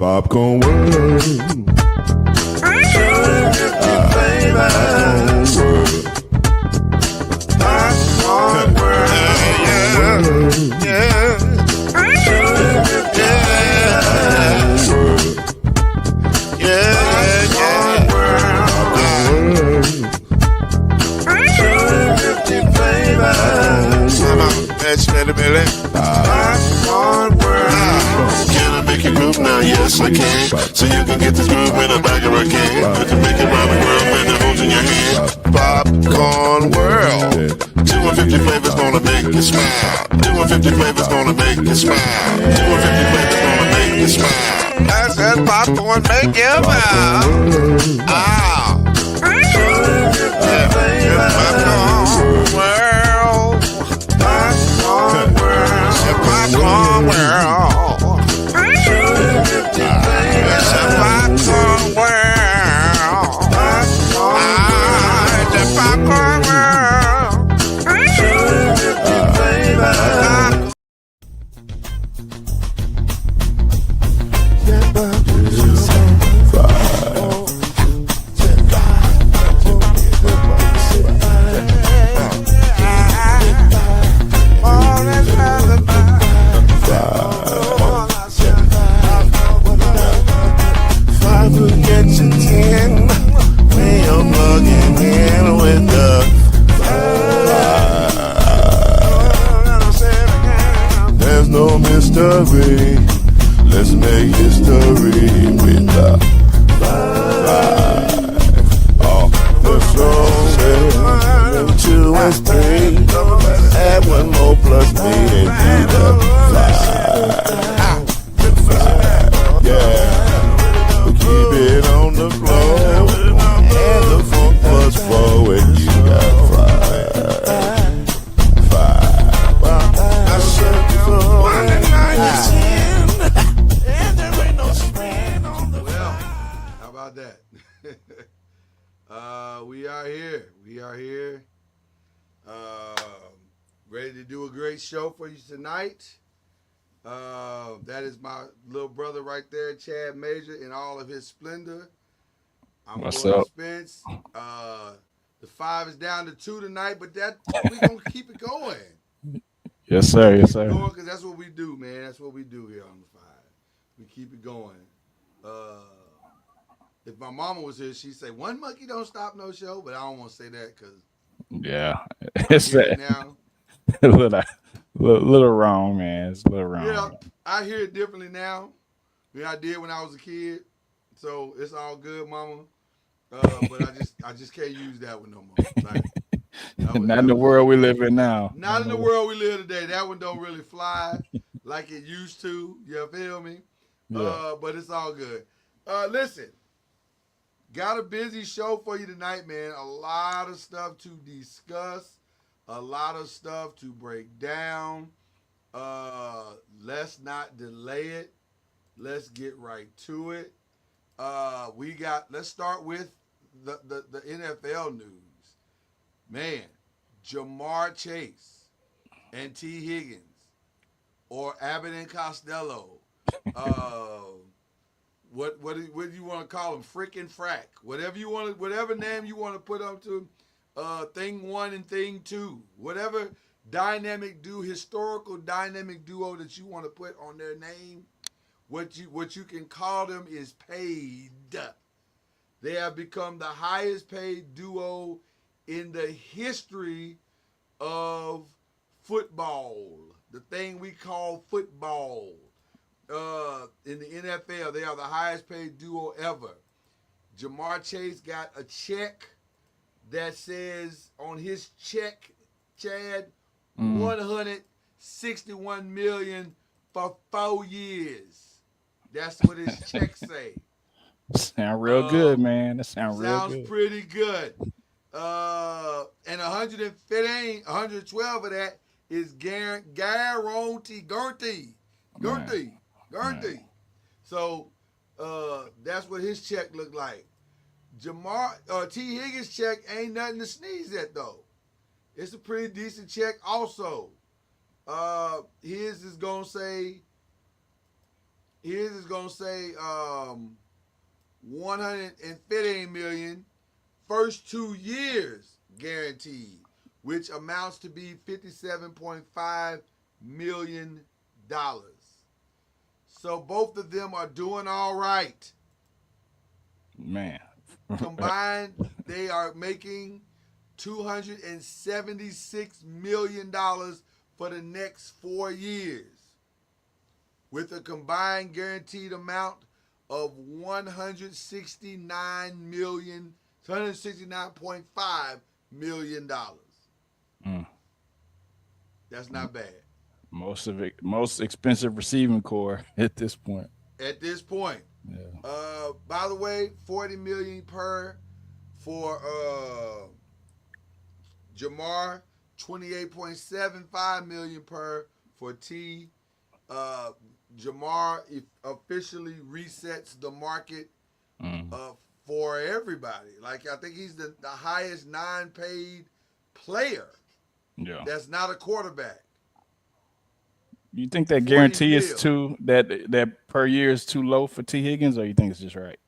Popcorn World. Popcorn World. Yeah. as I can. So you can get this groove in the back of a can. To make it round the world with the holes in your hand. Popcorn world. 250 flavors gonna make you smile. 250 flavors gonna make you smile. 250 flavors gonna make you smile. I said popcorn make you smile. Ah. Popcorn world. Popcorn world. Popcorn world. It's a popcorn world. It's a popcorn world. There's no mystery. Let's make history with the five. Oh, the strong 2 and 3. Add 1 more plus me and be the 5. Yeah, we keep it on the floor. And the funk plus 4 and you got 5. I said before. How about that? We are here. We are here. Ready to do a great show for you tonight. That is my little brother right there, Chad Major, in all of his splendor. I'm What's Gordon up? Spence. The 5 is down to 2 tonight, but we're going to keep it going. Yes, sir. Yes, sir. Because that's what we do, man. That's what we do here on the 5. We keep it going. If my mama was here, she'd say, "One monkey don't stop no show," but I don't want to say that because Yeah, it's it now. a little wrong, man. It's a little wrong. Yeah, I hear it differently now than I did when I was a kid. So it's all good, mama. But I just can't use that one no more. Like, Not in the world we live in now. Not in the world we live today. That one don't really fly like it used to. You feel me? Yeah. But it's all good. Listen, got a busy show for you tonight, man. A lot of stuff to discuss. A lot of stuff to break down. Let's not delay it. Let's get right to it. Let's start with the NFL news. Man, Jamar Chase and T. Higgins or Abbott and Costello. What do you want to call them? Frickin' frack. Whatever name you want to put up to thing 1 and thing 2. Whatever historical dynamic duo that you want to put on their name, what you can call them is paid. They have become the highest paid duo in the history of football. The thing we call football. In the NFL, they are the highest paid duo ever. Jamar Chase got a check that says on his check, Chad, $161 million for 4 years. That's what his check say. Sound real good, man. That sounds real good. Sounds pretty good. And 112 of that is guaranteed. Guaranteed. So that's what his check looked like. T. Higgins' check ain't nothing to sneeze at though. It's a pretty decent check also. His is gonna say 115 million first 2 years guaranteed, which amounts to be $57.5 million. So both of them are doing all right. Man. Combined, they are making $276 million for the next 4 years, with a combined guaranteed amount of $169.5 million. Mm. That's not bad. Most of it, most expensive receiving core at this point. At this point. Yeah. By the way, $40 million per for Jamar, $28.75 million per for T. Jamar officially resets the market for everybody. Like, I think he's the highest non-paid player. Yeah. That's not a quarterback. You think that 40 guarantee is mil. too that per year is too low for T Higgins, or you think it's just right?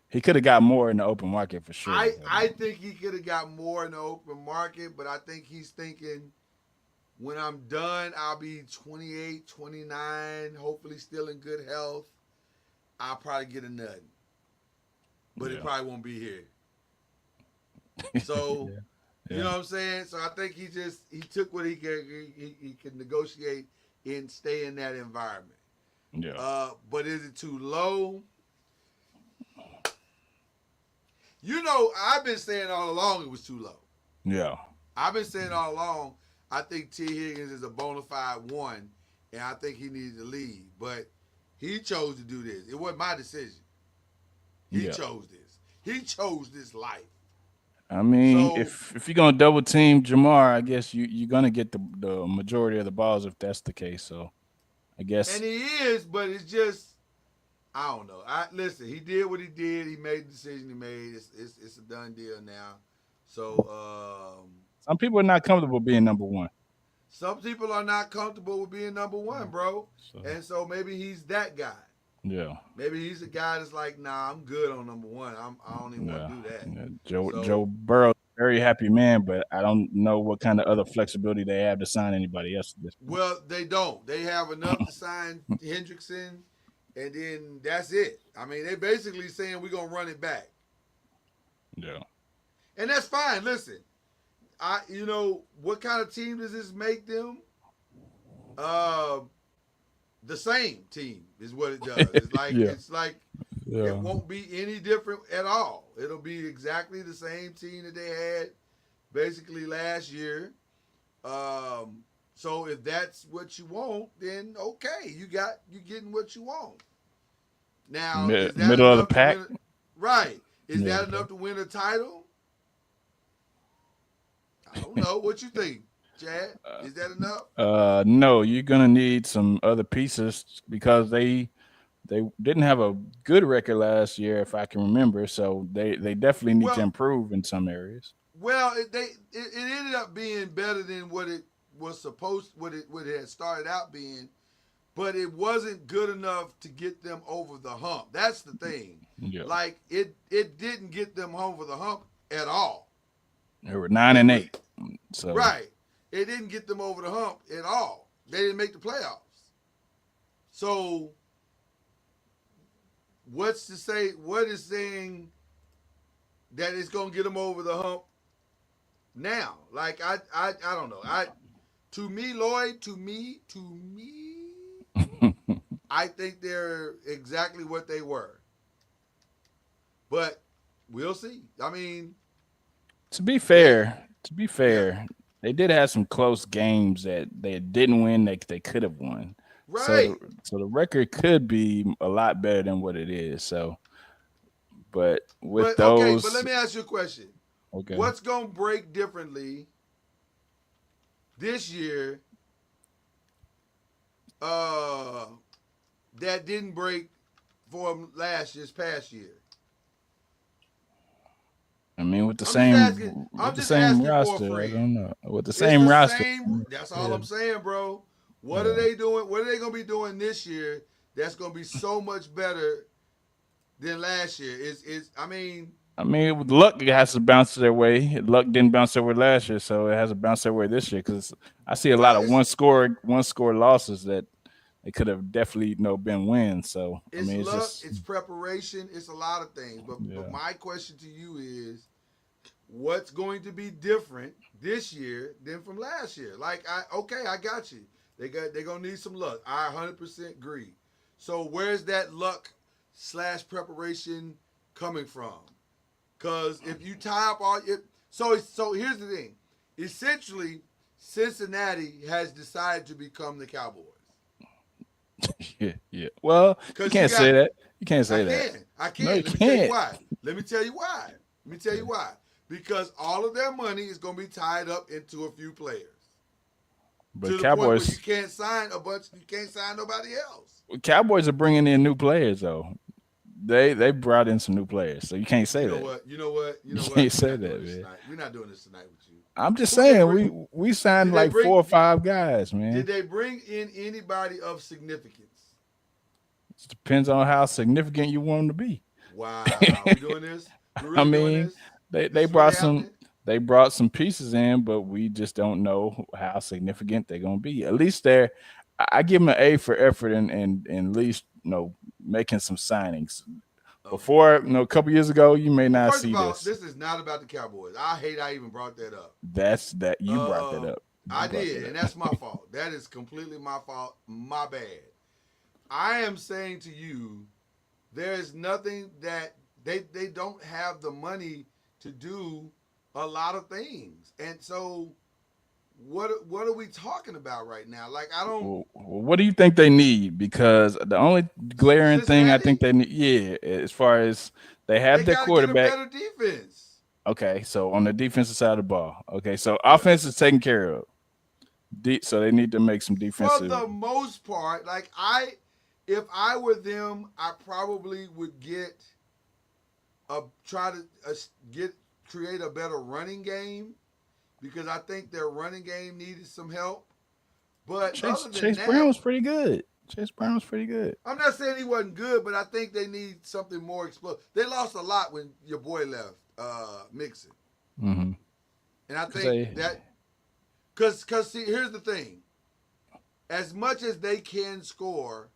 He could have got more in the open market for sure. I think he could have got more in the open market, but I think he's thinking, when I'm done, I'll be 28, 29, hopefully still in good health. I'll probably get a nut. But it probably won't be here. So, you know what I'm saying? So I think he took what he could negotiate and stay in that environment. Yeah. But is it too low? You know, I've been saying all along it was too low. Yeah. I've been saying all along, I think T. Higgins is a bona fide one, and I think he needs to leave. But he chose to do this. It wasn't my decision. He chose this. He chose this life. I mean, So, if you're gonna double team Jamar, I guess you're gonna get the majority of the balls if that's the case. So, I guess. And he is, but it's just, I don't know. Listen, he did what he did. He made the decision he made. It's a done deal now. So Some people are not comfortable being number one. some people are not comfortable with being number one, bro. And so maybe he's that guy. Yeah. Maybe he's a guy that's like, nah, I'm good on number one. I don't even want to do that. Yeah. Joe Burrow, very happy man, but I don't know what kind of other flexibility they have to sign anybody else at this point. Well, they don't. They have enough to sign Hendrickson, and then that's it. I mean, they basically saying we're gonna run it back. Yeah. And that's fine. Listen, what kind of team does this make them? The same team is what it does. It's like it won't be any different at all. It'll be exactly the same team that they had basically last year. So if that's what you want, then okay, you're getting what you want. Now, is that middle of the enough to pack, right? Is that enough to win a title? I don't know. What you think, Chad? Is that enough? No, you're gonna need some other pieces because they didn't have a good record last year, if I can remember. So they definitely need to improve in some areas. Well, it ended up being better than what it was what it had started out being, but it wasn't good enough to get them over the hump. That's the thing. Yeah. Like it didn't get them over the hump at all. They were 9-8. So right, it didn't get them over the hump at all. They didn't make the playoffs. So what is saying that it's gonna get them over the hump now? Like I don't know. To me, Lloyd, I think they're exactly what they were. But we'll see. I mean, to be fair, they did have some close games that they didn't win that they could have won. Right. So the record could be a lot better than what it is. So, but let me ask you a question. Okay. What's gonna break differently this year? That didn't break for past year. I mean, with the same roster, I don't know. With the same roster, that's all I'm saying, bro. What are they doing? What are they gonna be doing this year? That's gonna be so much better than last year. I mean, luck has to bounce their way. Luck didn't bounce their way last year, so it has to bounce their way this year. Because I see a lot of one score losses that they could have definitely been wins. So it's luck, it's preparation, it's a lot of things. But my question to you is, what's going to be different this year than from last year? Like, I got you. They're gonna need some luck. I 100% agree. So where's that luck / preparation coming from? Because if you tie up all it, so here's the thing. Essentially, Cincinnati has decided to become the Cowboys. Yeah. Well, you Because can't say that. You can't say I that. can. I can. No, you Let me tell you can't. why. Let me tell you why. Let me tell you why. Because all of their money is going to be tied up into a few players. But To the point where you Cowboys, can't sign a bunch. You can't sign nobody else. Cowboys are bringing in new players though. They brought in some new players, so you can't say You know that. what? You know what? You know You what? can't We're say not doing that, this man. tonight. We're not doing this tonight with you. I'm just Who they saying bring- we signed did they like bring- 4 or 5 guys, Did man. they bring in anybody of significance? It depends on how significant you want them to be. Wow. We doing this? We really I doing mean, this? they This brought really some happening? they brought some pieces in, but we just don't know how significant they're gonna be. At least I give them an A for effort and at least making some signings. Okay. Before, a couple years ago, you may Well, not first see of all, this. this is not about the Cowboys. I hate I even brought that up. That's that you brought that up. You I brought did, that and up. that's my fault. That is completely my fault. My bad. I am saying to you, there is nothing that they don't have the money to do a lot of things, and so what are we talking about right now? Like I don't. Well, what do you think they need? Because the only glaring thing I think they need, as far as they have They their got to get a quarterback. better defense. Okay, so on the defensive side of the ball. Okay, so offense is taken care of. So they need to make some For defensive. the most part, like if I were them, I probably would get create a better running game because I think their running game needed some help. But Chase other than that, Brown was pretty good. Chase Brown was pretty good. I'm not saying he wasn't good, but I think they need something more explosive. They lost a lot when your boy left, Mixon, Mm-hmm. and I think because see, here's the thing: as much as they can score,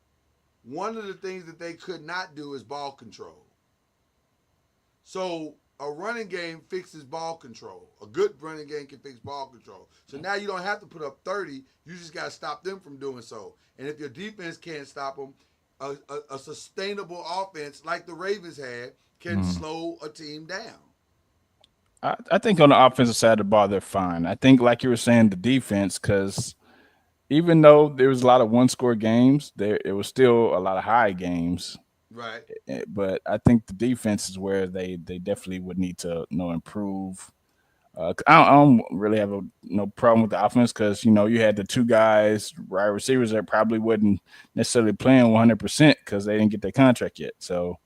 one of the things that they could not do is ball control. So a running game fixes ball control. A good running game can fix ball control. So now you don't have to put up 30. You just got to stop them from doing so. And if your defense can't stop them, a sustainable offense like the Ravens had can slow a team down. I think on the offensive side of the ball, they're fine. I think, like you were saying, the defense, because even though there was a lot of one-score games, it was still a lot of high games. Right. But I think the defense is where they definitely would need to improve. I don't really have no problem with the offense because you had the 2 guys, wide receivers that probably wasn't necessarily playing 100% because they didn't get their contract yet. So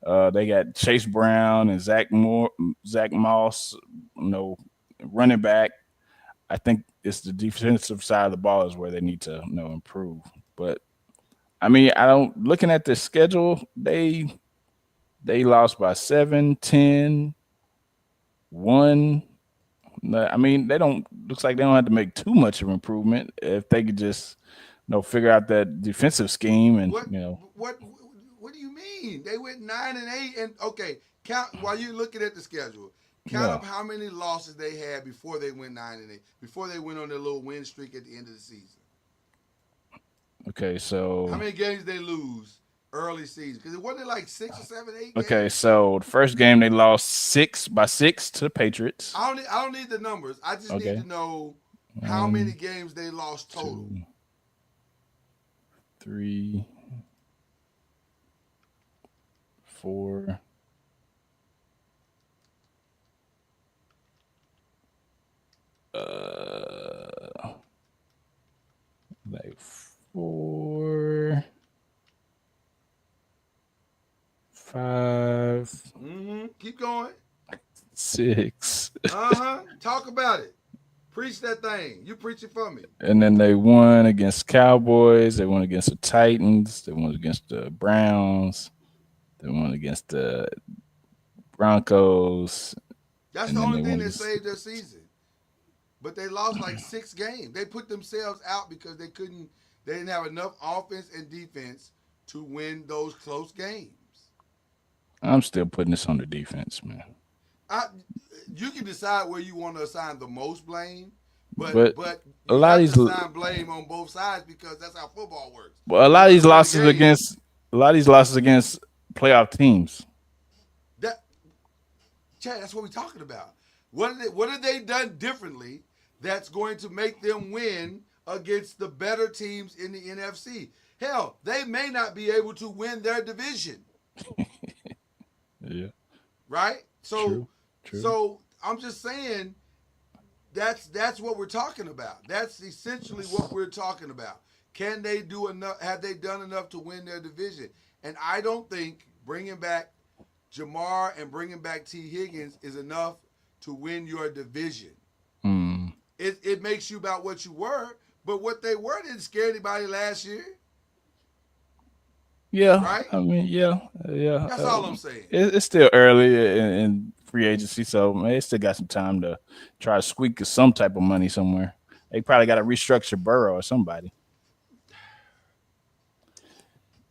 they got Chase Brown and Zach Moss, running back. I think it's the defensive side of the ball is where they need to improve. But I mean, looking at the schedule, they lost by 7, 10, 1. I mean, looks like they don't have to make too much of an improvement if they could just figure out that defensive scheme and What do you mean? They went 9-8 and okay, count while you're looking at the schedule. Count up how many losses they had before they went 9-8, before they went on their little win streak at the end of the season. Okay, so how many games they lose early season? Because it wasn't like 6 or 7, 8 games. Okay, so the first game they lost by 6 to the Patriots. I don't need the numbers. I just need to know how many games they lost total. 2, 3, 4. Like 4, 5. Keep going. 6. Talk about it. Preach that thing. You preach it for me. And then they won against Cowboys. They won against the Titans. They won against the Browns. They won against the Broncos. That's the only thing that saved their season. But they lost like 6 games. They put themselves out because they didn't have enough offense and defense to win those close games. I'm still putting this on the defense, man. You can decide where you want to assign the most blame, But But a you lot of have these, to assign blame on both sides because that's how football works. well, When you score the game, a lot of these losses against playoff teams. that Chad, that's what we're talking about. What have they done differently that's going to make them win against the better teams in the NFC? Hell, they may not be able to win their division, Yeah, right? true. So I'm just saying that's what we're talking about. That's essentially what we're talking about. Can they do enough? Have they done enough to win their division? And I don't think bringing back Jamar and bringing back T. Higgins is enough to win your division. Mm. It makes you about what you were, but what they were didn't scare anybody last year. Yeah, Right? I mean, yeah. That's all I'm saying. It's still early in free agency, so man, they still got some time to try to squeak some type of money somewhere. They probably got to restructure Burrow or somebody. I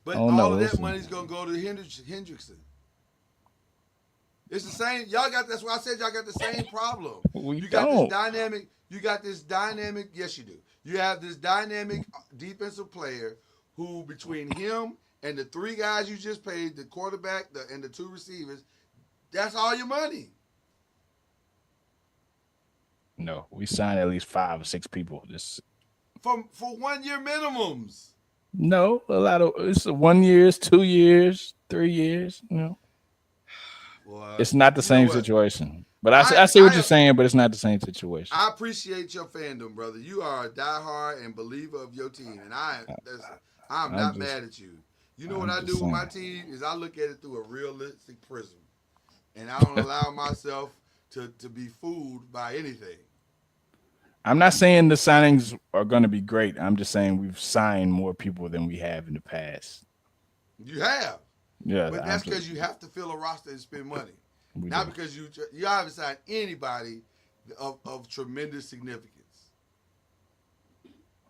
But don't all know. of We'll that see. money's gonna go to Hendrickson. It's the same. Y'all got. That's why I said y'all got the same problem. We You got don't. this dynamic. You got this dynamic. Yes, you do. You have this dynamic defensive player who, between him and the three guys you just paid, the quarterback and the two receivers, that's all your money. No, we signed at least 5 or 6 people. This For 1 year minimums. no, a lot of it's 1 years, 2 years, 3 years. Well, It's not the you know same what? situation. But I see what you're saying, but it's not the same situation. I appreciate your fandom, brother. You are a diehard and believer of your team, and I'm I'm not just- mad at you. You know I'm what I just do with my saying. team is I look at it through a realistic prism, and I don't allow myself to be fooled by anything. I'm not saying the signings are going to be great. I'm just saying we've signed more people than we have in the past. You have, Yeah, but that's because you have to fill a roster and spend money, not do. because you haven't signed anybody of tremendous significance.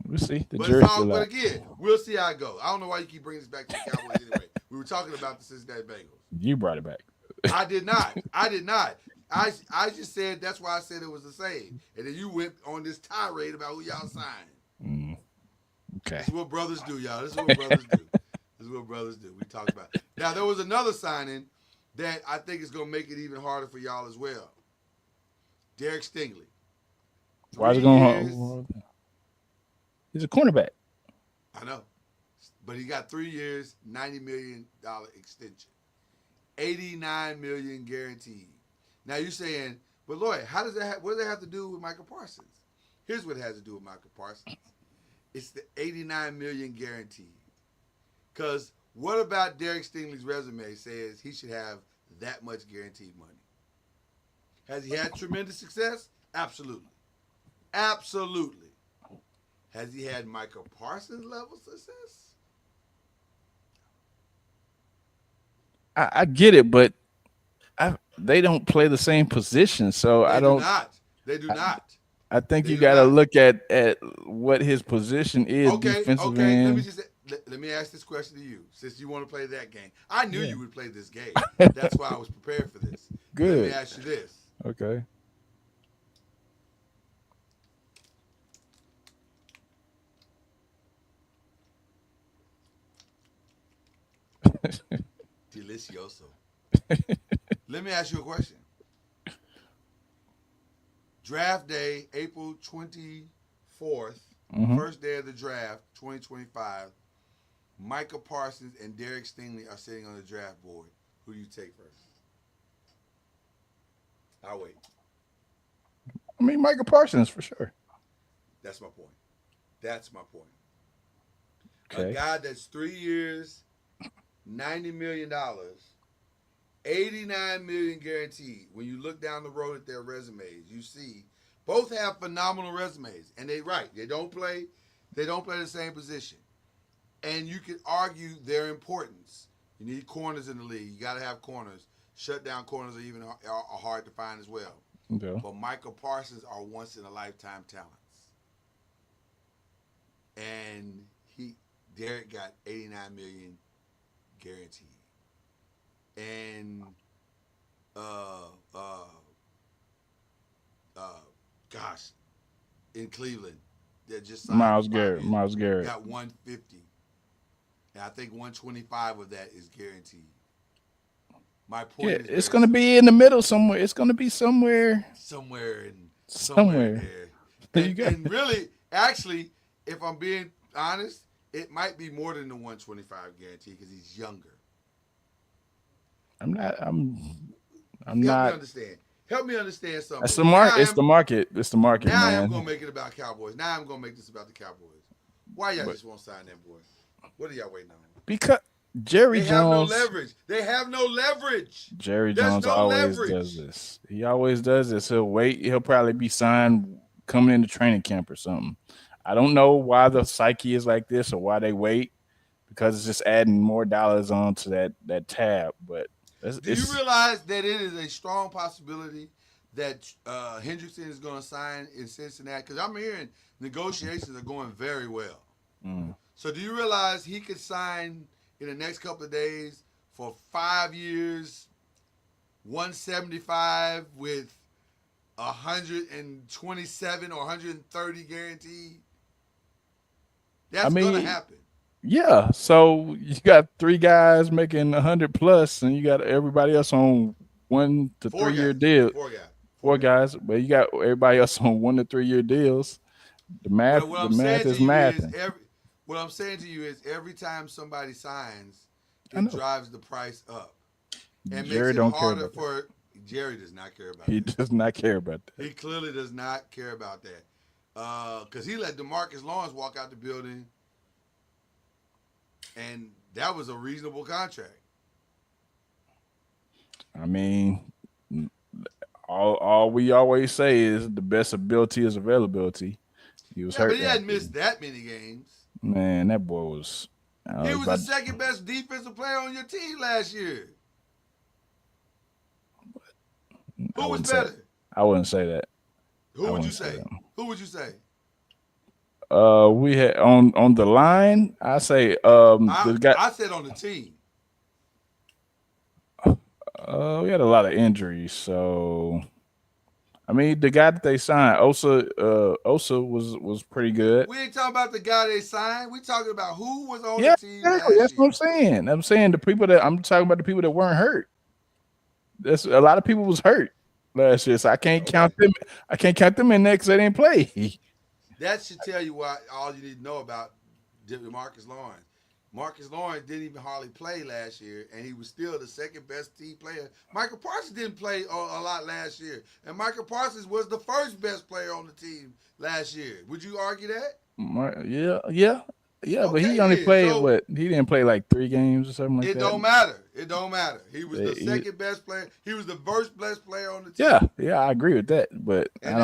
We'll see. The But jury's it's all, still but out. again, we'll see how it goes. I don't know why you keep bringing this back to the Cowboys anyway. We were talking about the Cincinnati Bengals. You brought it back. I did not. I just said that's why I said it was the same. And then you went on this tirade about who y'all signed. Okay. This is what brothers do, y'all. This is what brothers do. This is what brothers do. We talk about it. Now, there was another signing that I think is going to make it even harder for y'all as well. Derek Stingley. Why is it 3 going years. hard? He's a cornerback. I know. But he got 3 years, $90 million extension. $89 million guaranteed. Now you're saying, but Lloyd, how does that what does that have to do with Michael Parsons? Here's what it has to do with Michael Parsons. It's the $89 million guaranteed. Because what about Derek Stingley's resume says he should have that much guaranteed money? Has he had tremendous success? Absolutely. Absolutely. Has he had Michael Parsons level success? I get it, but they don't play the same position, so I don't. They do not. I think They you do got to not. look at what his position is Okay. defensive Let end. me ask this question to you, since you want to play that game. I knew you would play this game. That's why I was prepared for this. Good. Let me ask you this. Okay. Delicioso. Let me ask you a question. Draft day, April 24th, first day of the draft, 2025. Michael Parsons and Derek Stingley are sitting on the draft board. Who do you take first? I'll wait. I mean, Michael Parsons for sure. That's my point. That's my point. Okay. A guy that's 3 years, $90 million, $89 million guaranteed. When you look down the road at their resumes, you see both have phenomenal resumes. And they don't play the same position. And you could argue their importance. You need corners in the league. You got to have corners. Shutdown corners are even hard to find as well. Okay. But Michael Parsons are once in a lifetime talents. And Derek got $89 million guaranteed. And gosh, in Cleveland that just signed Miles for 5 Garrett. years. Miles Garrett. Got 150. And I think 125 of that is guaranteed. My point Yeah, is it's very gonna be in the middle somewhere. It's gonna be somewhere. somewhere in Somewhere. there. You got- And really, actually, if I'm being honest, it might be more than the 125 guarantee because he's younger. I'm not. I'm Help me not. understand. Help me understand something. That's the Now market. I It's am- the market. It's the market, Now I am man. gonna make it about Cowboys. Now I'm gonna make this about the Cowboys. Why y'all But- just won't sign that boy? What are y'all waiting on? Because Jerry They have no Jones. leverage. They have no leverage. Jerry There's Jones no always leverage. does this. He always does this. He'll wait. He'll probably be signed coming into training camp or something. I don't know why the psyche is like this or why they wait, because it's just adding more dollars onto that tab. But Do you realize that it is a strong possibility that Hendrickson is going to sign in Cincinnati? Because I'm hearing negotiations are going very well. Mm. So do you realize he could sign in the next couple of days for 5 years, 175 with 127 or 130 guaranteed? That's going to happen. Yeah, so you got 3 guys making 100 plus, and you got everybody else on 1 to 3 year deal. 4 guys. 4 guys, but you got everybody else on 1 to 3 year deals. The math, What the I'm math saying is to you math. is what I'm saying to you is every time somebody signs, I know. it drives the price up. And Jerry makes it don't care harder about that. for Jerry does not care about He that. does not care about that. He clearly does not care about that. Because he let DeMarcus Lawrence walk out the building, and that was a reasonable contract. I mean, all we always say is the best ability is availability. He was Yeah, hurt. but he hadn't that missed that many games. Man, that boy was. He was the second best defensive player on your team last year. Who was better? I wouldn't say that. Who I would you wouldn't say say? that. Who would you say? We had on the line. I say the guy. I said on the team. We had a lot of injuries, so I mean the guy that they signed, Osa was pretty good. We ain't talking about the guy they signed. We talking about who was on Yeah, the team exactly. last That's year. what I'm saying. I'm saying I'm talking about the people that weren't hurt. That's a lot of people was hurt last year, so I can't count them. I can't count them in there because they didn't play. That should tell you why all you need to know about Marcus Lawrence. Marcus Lawrence didn't even hardly play last year, and he was still the second best team player. Michael Parsons didn't play a lot last year, and Michael Parsons was the first best player on the team last year. Would you argue that? Yeah. But he only played he didn't play like 3 games or something like that. It don't matter. It don't matter. He was the second best player. He was the first best player on the team. Yeah, I agree with that. But And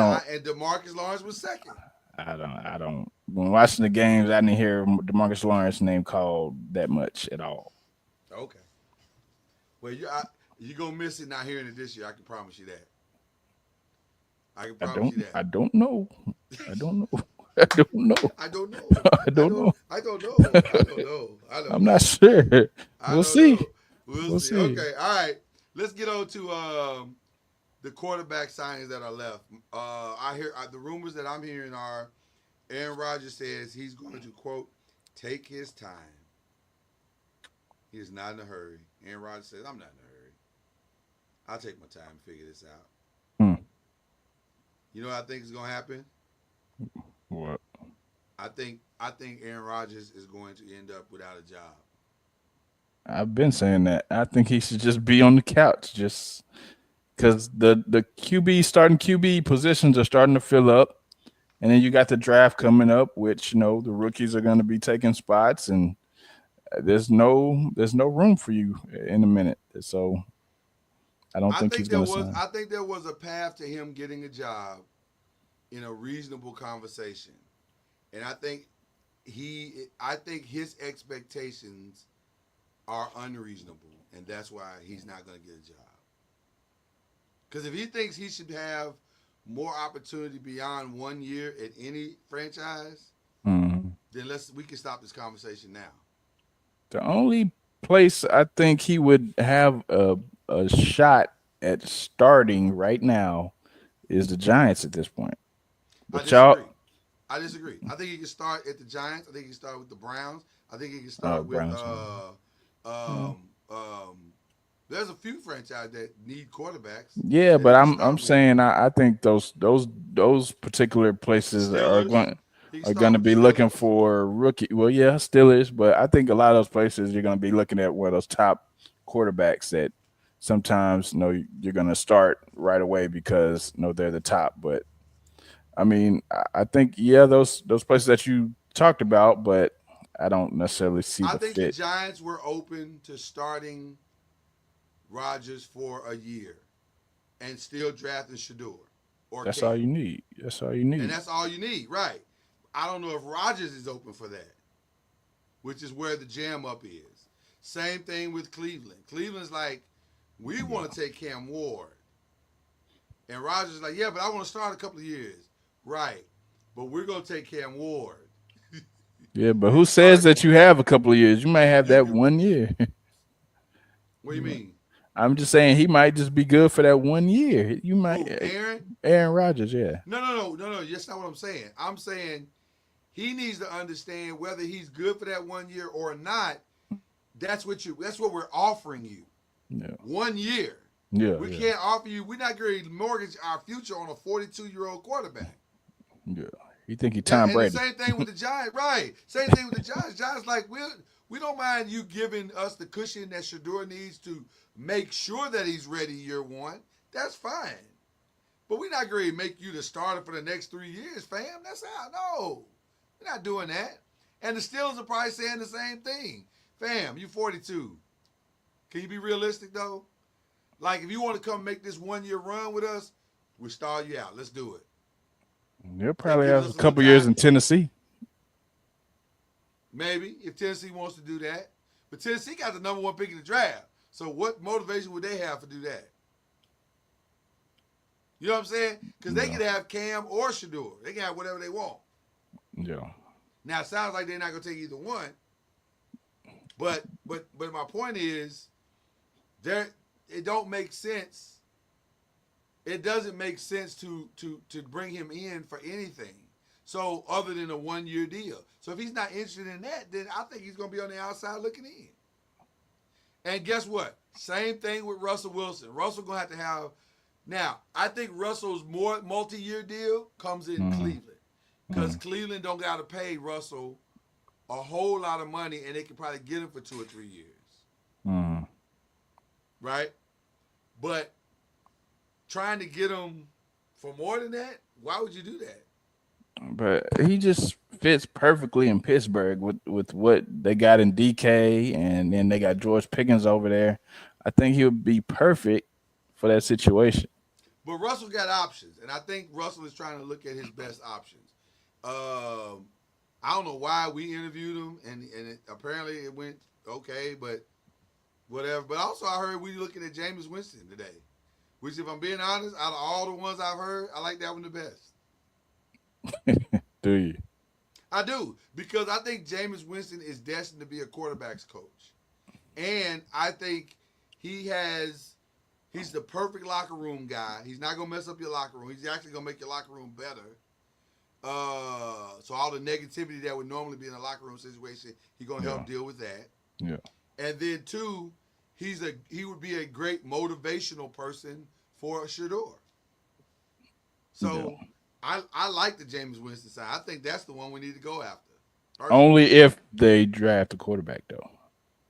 DeMarcus Lawrence was second. I don't. When watching the games, I didn't hear DeMarcus Lawrence's name called that much at all. Okay. Well, you're going to miss it not hearing it this year. I can promise you that. I don't know. I don't know. I don't know. I'm not sure. We'll see. We'll see. Okay. All right. Let's get on to the quarterback signings that are left. I hear the rumors that I'm hearing are Aaron Rodgers says he's going to, quote, take his time. He is not in a hurry. Aaron Rodgers says, I'm not in a hurry. I'll take my time to figure this out. You know what I think is going to happen? What? I think Aaron Rodgers is going to end up without a job. I've been saying that. I think he should just be on the couch, just because the starting QB positions are starting to fill up, and then you got the draft coming up, which the rookies are going to be taking spots, and there's no room for you in a minute. So I don't think he's going to sign. I think there was a path to him getting a job in a reasonable conversation. And I think his expectations are unreasonable, and that's why he's not going to get a job. Because if he thinks he should have more opportunity beyond 1 year at any franchise, then we can stop this conversation now. The only place I think he would have a shot at starting right now is the Giants at this point. But I disagree. I think he can start at the Giants. I think he can start with the Browns. I think he can Oh, start with Browns. there's a few franchises that need quarterbacks. Yeah, that but he can I'm start with. saying I think those particular places are Steelers. He can going start to with the be looking Steelers. for rookie. Well, yeah, Steelers, but I think a lot of those places you're going to be looking at where those top quarterbacks that sometimes you're going to start right away because they're the top. But I mean, I think those places that you talked about, but I don't necessarily see I the think the fit. Giants were open to starting Rodgers for a year and still drafting Shador or That's Cam. all you need. That's all you And need. that's all you need, right? I don't know if Rodgers is open for that, which is where the jam up is. Same thing with Cleveland. Cleveland's like, we want to take Cam Ward. And Rodgers is like, yeah, but I want to start a couple of years. Right. But we're going to take Cam Ward. Yeah, but who says that you have a couple of years? You might have You that can, 1 year. what do you mean? I'm just saying he might just be good for that 1 year. You might Who, Aaron? Aaron Rodgers, yeah. No. That's not what I'm saying. I'm saying he needs to understand whether he's good for that 1 year or not. That's what we're offering you. Yeah. 1 year. Yeah. We yeah. can't offer you. We're not going to mortgage our future on a 42-year-old quarterback. Yeah. You think he Tom and Brady? the same thing with the Giants, right? Same thing with the Giants. Giants like we don't mind you giving us the cushion that Shador needs to make sure that he's ready year one. That's fine. But we're not going to make you the starter for the next 3 years, fam. That's how. No, we're not doing that. And the Steelers are probably saying the same thing, fam. You 42. Can you be realistic though? Like if you want to come make this 1 year run with us, we'll stall you out. Let's do it. He'll probably gives have a us a couple little years time. in Tennessee. Maybe if Tennessee wants to do that. But Tennessee got the number one pick in the draft. So what motivation would they have to do that? You know what I'm saying? Because they could have Cam or Shador. They can have whatever they want. Yeah. Now it sounds like they're not gonna take either one. But my point is, it don't make sense. It doesn't make sense to bring him in for anything. So other than a 1 year deal. So if he's not interested in that, then I think he's gonna be on the outside looking in. And guess what? Same thing with Russell Wilson. Russell gonna have to have. Now I think Russell's more multi-year deal comes in Cleveland because Cleveland don't gotta pay Russell a whole lot of money, and they can probably get him for 2 or 3 years. Right? But trying to get him for more than that, why would you do that? But he just fits perfectly in Pittsburgh with what they got in DK, and then they got George Pickens over there. I think he would be perfect for that situation. But Russell got options, and I think Russell is trying to look at his best options. I don't know why we interviewed him, and apparently it went okay, but whatever. But also I heard we looking at Jameis Winston today, which if I'm being honest, out of all the ones I've heard, I like that one the best. Do you? I do, because I think Jameis Winston is destined to be a quarterback's coach. And I think he's the perfect locker room guy. He's not going to mess up your locker room. He's actually going to make your locker room better. So all the negativity that would normally be in a locker room situation, he's going to help deal with that. Yeah. And then two, he would be a great motivational person for Shador. So I like the Jameis Winston side. I think that's the one we need to go after. Only if they draft a quarterback, though.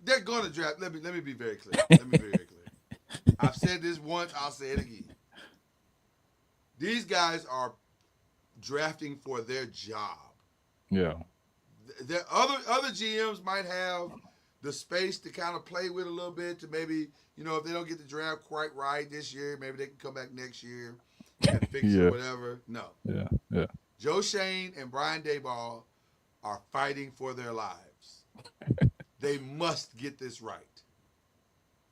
They're going to draft. Let me be very clear. I've said this once. I'll say it again. These guys are drafting for their job. Yeah. The other GMs might have the space to kind of play with a little bit to maybe, if they don't get the draft quite right this year, maybe they can come back next year and fix it or whatever. No. Yeah. Joe Shane and Brian Daboll are fighting for their lives. They must get this right.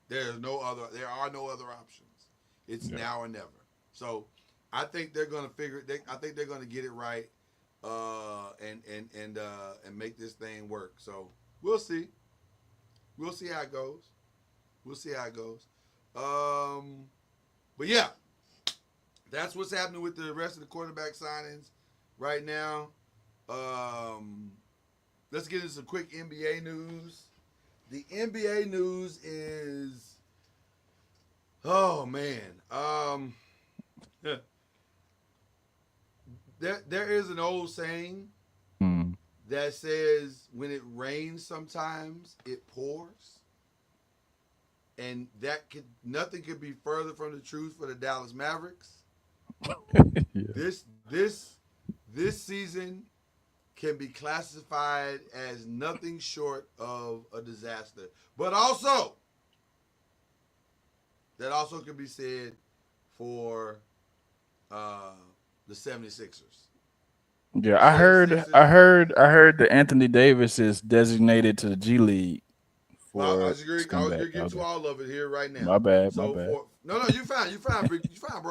There are no other options. It's now or never. So I think they're going to I think they're going to get it right, and make this thing work. So we'll see. We'll see how it goes. But yeah, that's what's happening with the rest of the quarterback signings right now. Let's get into some quick NBA news. The NBA news is, oh man, there is an old saying that says when it rains, sometimes it pours, and nothing could be further from the truth for the Dallas Mavericks. Yeah. This season can be classified as nothing short of a disaster. But also, that also can be said for the 76ers. Yeah, I heard that Anthony Davis is designated to the G League for I was his going comeback. to get to all of it here right now. My bad. No, you're fine. You're fine, bro.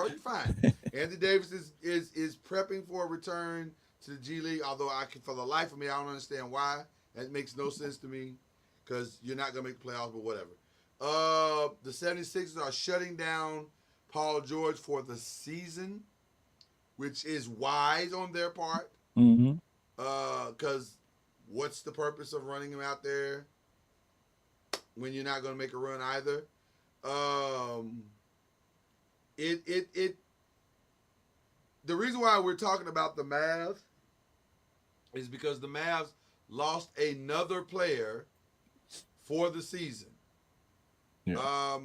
You're fine. Anthony Davis is prepping for a return to the G League, although for the life of me, I don't understand why. That makes no sense to me because you're not going to make the playoffs, but whatever. The 76ers are shutting down Paul George for the season, which is wise on their part. Mm-hmm. Because what's the purpose of running him out there when you're not going to make a run either? The reason why we're talking about the Mavs is because the Mavs lost another player for the season. Yeah.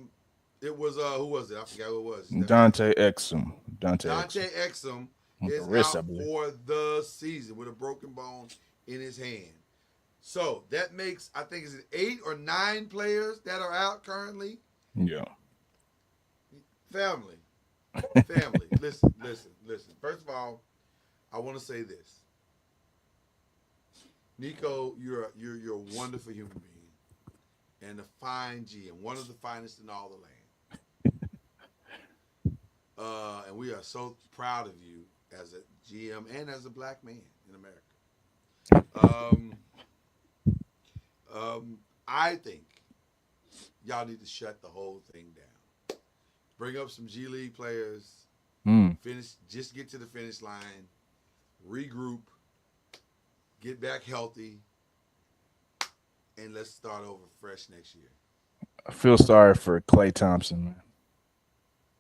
It was who was it? I forgot who it was. Dante Exum. Dante Exum is wrist, out for the season with a broken bone in his hand. So that makes, I think, is it 8 or 9 players that are out currently? Yeah. Family. Listen. First of all, I want to say this. Nico, you're a wonderful human being and a fine GM, one of the finest in all the land. And we are so proud of you as a GM and as a black man in America. I think y'all need to shut the whole thing down. Bring up some G League players. Just get to the finish line. Regroup. Get back healthy. And let's start over fresh next year. I feel sorry for Klay Thompson, man.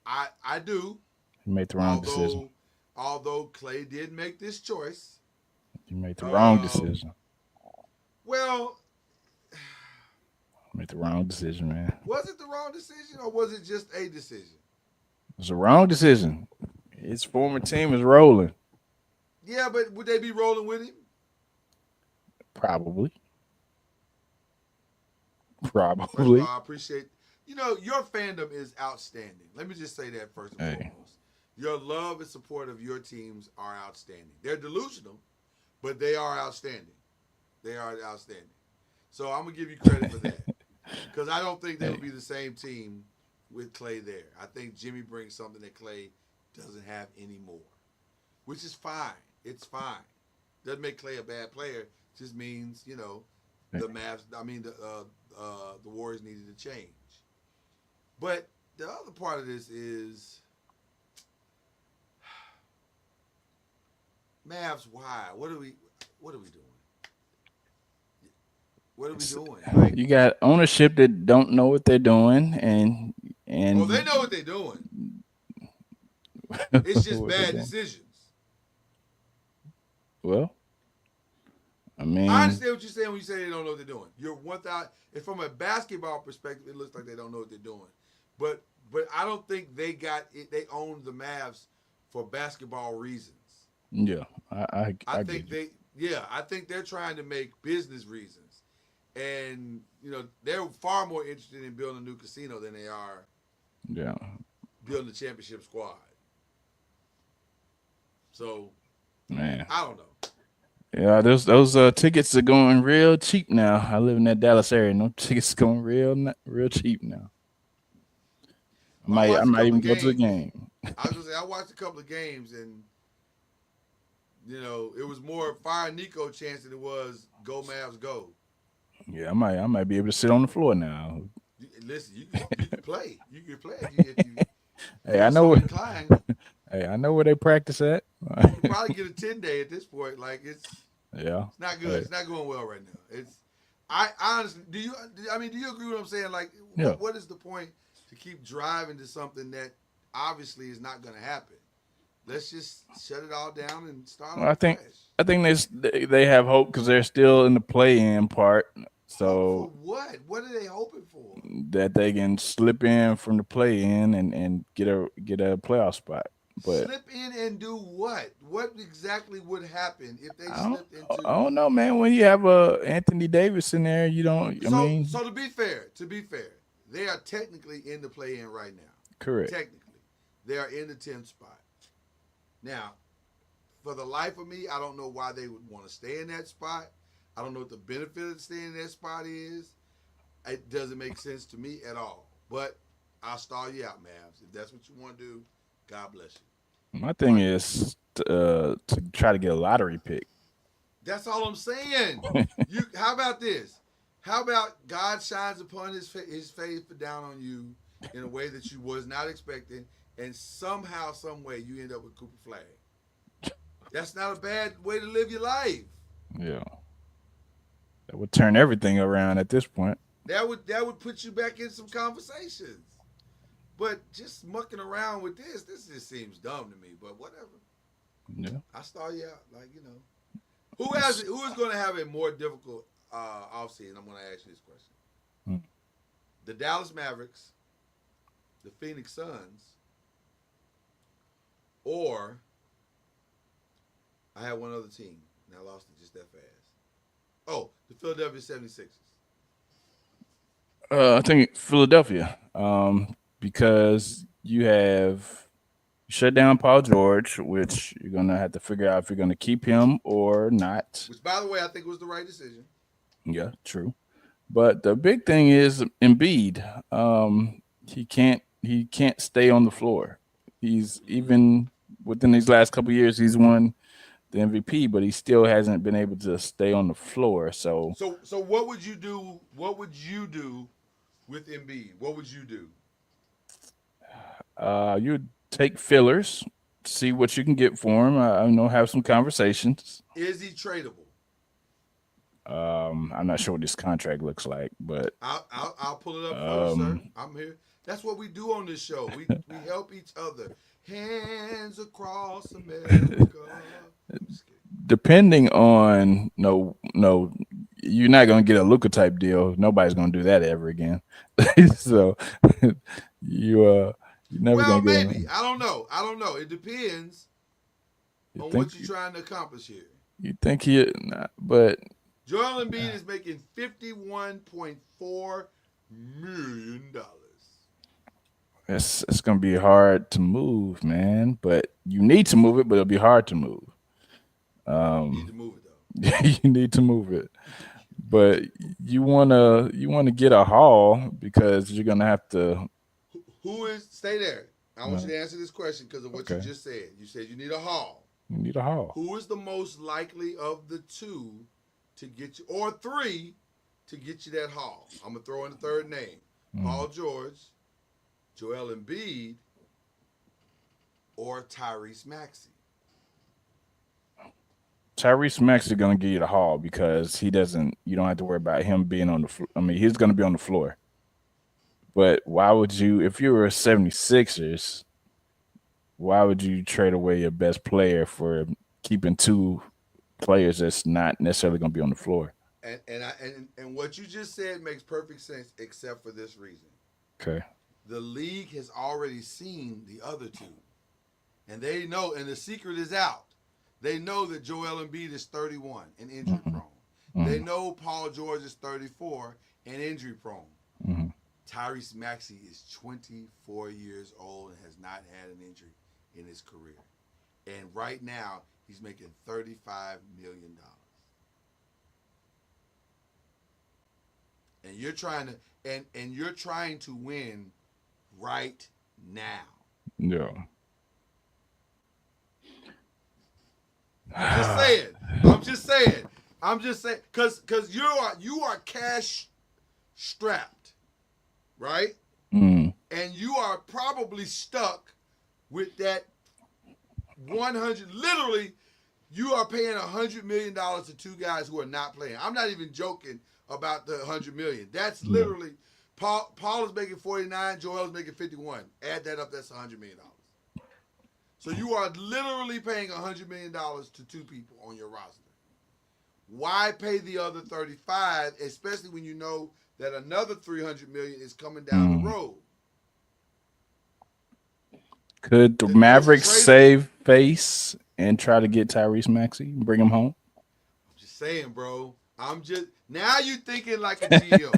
I do. He made the wrong decision. Although Klay did make this choice. He made the wrong decision. Well, made the wrong decision, man. Was it the wrong decision or was it just a decision? It was a wrong decision. His former team is rolling. Yeah, but would they be rolling with him? Probably. All, I appreciate. Your fandom is outstanding. Let me just say that first and foremost. Your love and support of your teams are outstanding. They're delusional, but they are outstanding. They are outstanding. So I'm gonna give you credit for that because I don't think they would be the same team with Klay there. I think Jimmy brings something that Klay doesn't have anymore, which is fine. It's fine. Doesn't make Klay a bad player. Just means the Mavs. I mean the Warriors needed to change. But the other part of this is Mavs. Why? What are we doing? What are we doing? Like, you got ownership that don't know what they're doing, and well, they know what they're doing. It's just bad decisions. Well, I mean, I understand what you're saying when you say they don't know what they're doing. You're 1,000. And from a basketball perspective, it looks like they don't know what they're doing. But I don't think they got it. They own the Mavs for basketball reasons. Yeah, I think I think they're trying to make business reasons, and they're far more interested in building a new casino than they are. Yeah. Building a championship squad. So, man, I don't know. Yeah, those tickets are going real cheap now. I live in that Dallas area. No tickets going real cheap now. I might even go to the game. I was gonna say I watched a couple of games and it was more fire Nico chance than it was go Mavs go. Yeah, I might be able to sit on the floor now. Listen, you can play. You can play if you. Hey, I know. Hey, I know where they practice at. You can probably get a 10-day at this point. Like it's. Yeah. It's not good. It's not going well right now. I honestly, do you agree with what I'm saying? Like, Yeah. what is the point to keep driving to something that obviously is not going to happen? Let's just shut it all down and start Well, all fresh. I think they have hope because they're still in the play-in part, Hope so for what? What are they hoping for? that they can slip in from the play-in and get a playoff spot. But Slip in and do what? What exactly would happen if they I don't, slipped into? I don't know, man. When you have Anthony Davis in there, you don't. So to be fair, they are technically in the play-in right now. Correct. Technically, they are in the 10th spot. Now, for the life of me, I don't know why they would want to stay in that spot. I don't know what the benefit of staying in that spot is. It doesn't make sense to me at all. But I'll stall you out, Mavs. If that's what you want to do, God bless you. My thing is to try to get a lottery pick. That's all I'm saying. How about this? How about God shines upon his face down on you in a way that you was not expecting, and somehow, some way, you end up with Cooper Flag. That's not a bad way to live your life. Yeah. That would turn everything around at this point. That would put you back in some conversations. But just mucking around with this just seems dumb to me. But whatever. Yeah. I start you out, who is going to have a more difficult offseason? I'm going to ask you this question. The Dallas Mavericks, the Phoenix Suns, or I had one other team and I lost it just that fast. Oh, the Philadelphia 76ers. I think Philadelphia, because you have shut down Paul George, which you're gonna have to figure out if you're gonna keep him or not. Which, by the way, I think was the right decision. Yeah, true. But the big thing is Embiid. He can't stay on the floor. He's even within these last couple of years, he's won the MVP, but he still hasn't been able to stay on the floor. So what would you do? What would you do with Embiid? What would you do? You take fillers, see what you can get for him. I know, have some conversations. Is he tradable? I'm not sure what this contract looks like, but I'll pull it up for you, sir. I'm here. That's what we do on this show. We help each other. Hands across America. Depending on no, you're not gonna get a Luka type deal. Nobody's gonna do that ever again. So you're never gonna get. Maybe. I don't know. It depends on what you're trying to accomplish here. You think but Joel Embiid is making $51.4 million. It's gonna be hard to move, man. But you need to move it, but it'll be hard to move. You need to move it though. You need to move it, but you wanna get a haul because you're gonna have to. Stay there? I want you to answer this question because of what you just said. You said you need a haul. You need a haul. Who is the most likely of the two to get you, or three, to get you that haul? I'm gonna throw in the third name: Paul George, Joel Embiid, or Tyrese Maxey. Tyrese Maxey is going to give you the haul because you don't have to worry about him being on the floor. I mean, he's going to be on the floor. But why would you, if you were 76ers, why would you trade away your best player for keeping two players that's not necessarily going to be on the floor? And what you just said makes perfect sense except for this reason. Okay. The league has already seen the other two. And they know, and the secret is out. They know that Joel Embiid is 31 and injury prone. They know Paul George is 34 and injury prone. Tyrese Maxey is 24 years old and has not had an injury in his career. And right now, he's making $35 million. And you're trying to win right now. Yeah. I'm just saying, because you are cash strapped, right? And you are probably stuck with that 100. Literally, You are paying $100 million to two guys who are not playing. I'm not even joking about the $100 million. That's literally Paul is making 49, Joel is making 51. Add that up, that's $100 million. So you are literally paying $100 million to two people on your roster. Why pay the other 35, especially when you know that another $300 million is coming down the road? Could the Mavericks save face and try to get Tyrese Maxey and bring him home? I'm just saying, bro. Now you're thinking like a GM.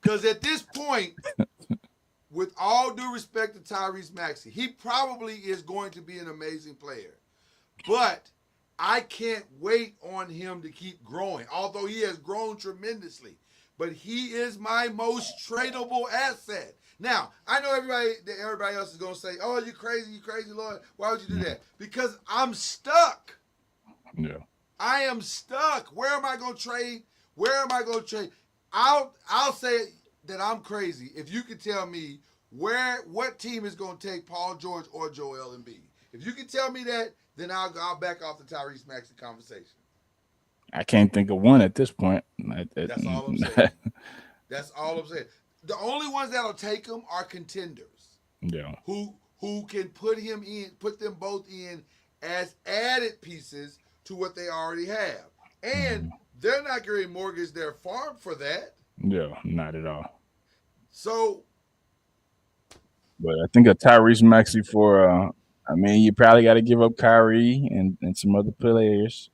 Because at this point, with all due respect to Tyrese Maxey, he probably is going to be an amazing player. But I can't wait on him to keep growing, although he has grown tremendously. But he is my most tradable asset. Now, I know everybody else is going to say, oh, you crazy, Lord. Why would you do that? Because I'm stuck. Yeah. I am stuck. Where am I going to trade? I'll say that I'm crazy if you can tell me what team is going to take Paul George or Joel Embiid. If you can tell me that, then I'll back off the Tyrese Maxey conversation. I can't think of one at this point. That's all I'm saying. That's all I'm saying. The only ones that'll take him are contenders. Yeah. Who can put them both in as added pieces to what they already have. And they're not going to mortgage their farm for that. Yeah, not at all. So, but I think a Tyrese Maxey for you probably got to give up Kyrie and some other players.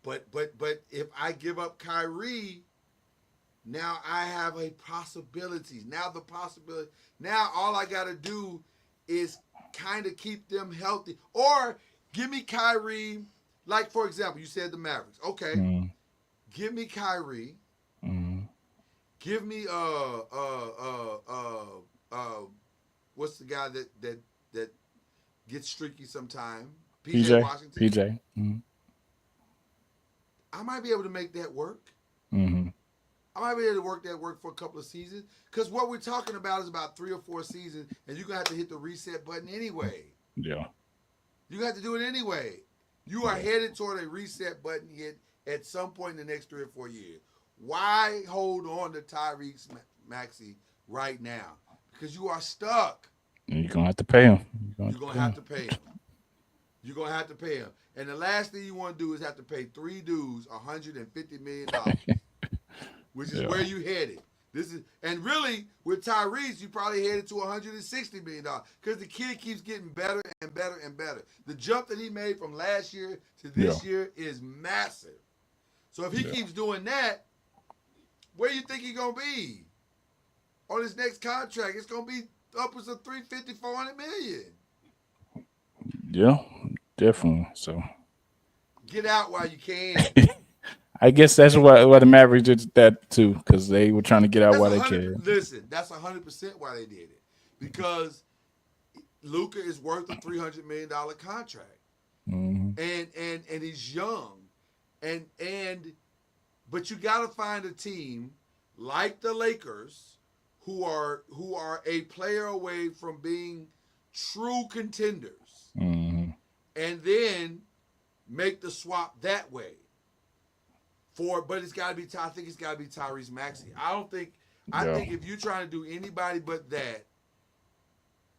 But if I give up Kyrie, now I have a possibility. Now all I got to do is kind of keep them healthy. Or give me Kyrie, like, for example, you said the Mavericks. Okay. Give me Kyrie. Give me what's the guy that gets streaky sometime? PJ Washington. PJ. I might be able to make that work. I might be able to work that work for a couple of seasons. Because what we're talking about is about 3 or 4 seasons, and you're going to have to hit the reset button anyway. Yeah. You have to do it anyway. You are headed toward a reset button hit at some point in the next 3 or 4 years. Why hold on to Tyrese Maxey right now? Because you are stuck. And you're going to have to pay him. You're going to have to pay him. You're going to have to pay him. And the last thing you want to do is have to pay 3 dudes $150 million, which is where you headed. And really, with Tyrese, you probably headed to $160 million because the kid keeps getting better and better and better. The jump that he made from last year to this year is massive. So if he keeps doing that, where do you think he's going to be on his next contract? It's going to be upwards of $350, $400 million. Yeah, definitely. So get out while you can. I guess that's why the Mavericks did that too, because they were trying to get out while they can. Listen, that's 100% why they did it, because Luka is worth a $300 million contract, and he's young, but you got to find a team like the Lakers who are a player away from being true contenders, and then make the swap that way. But it's got to be. I think it's got to be Tyrese Maxey. I think if you're trying to do anybody but that,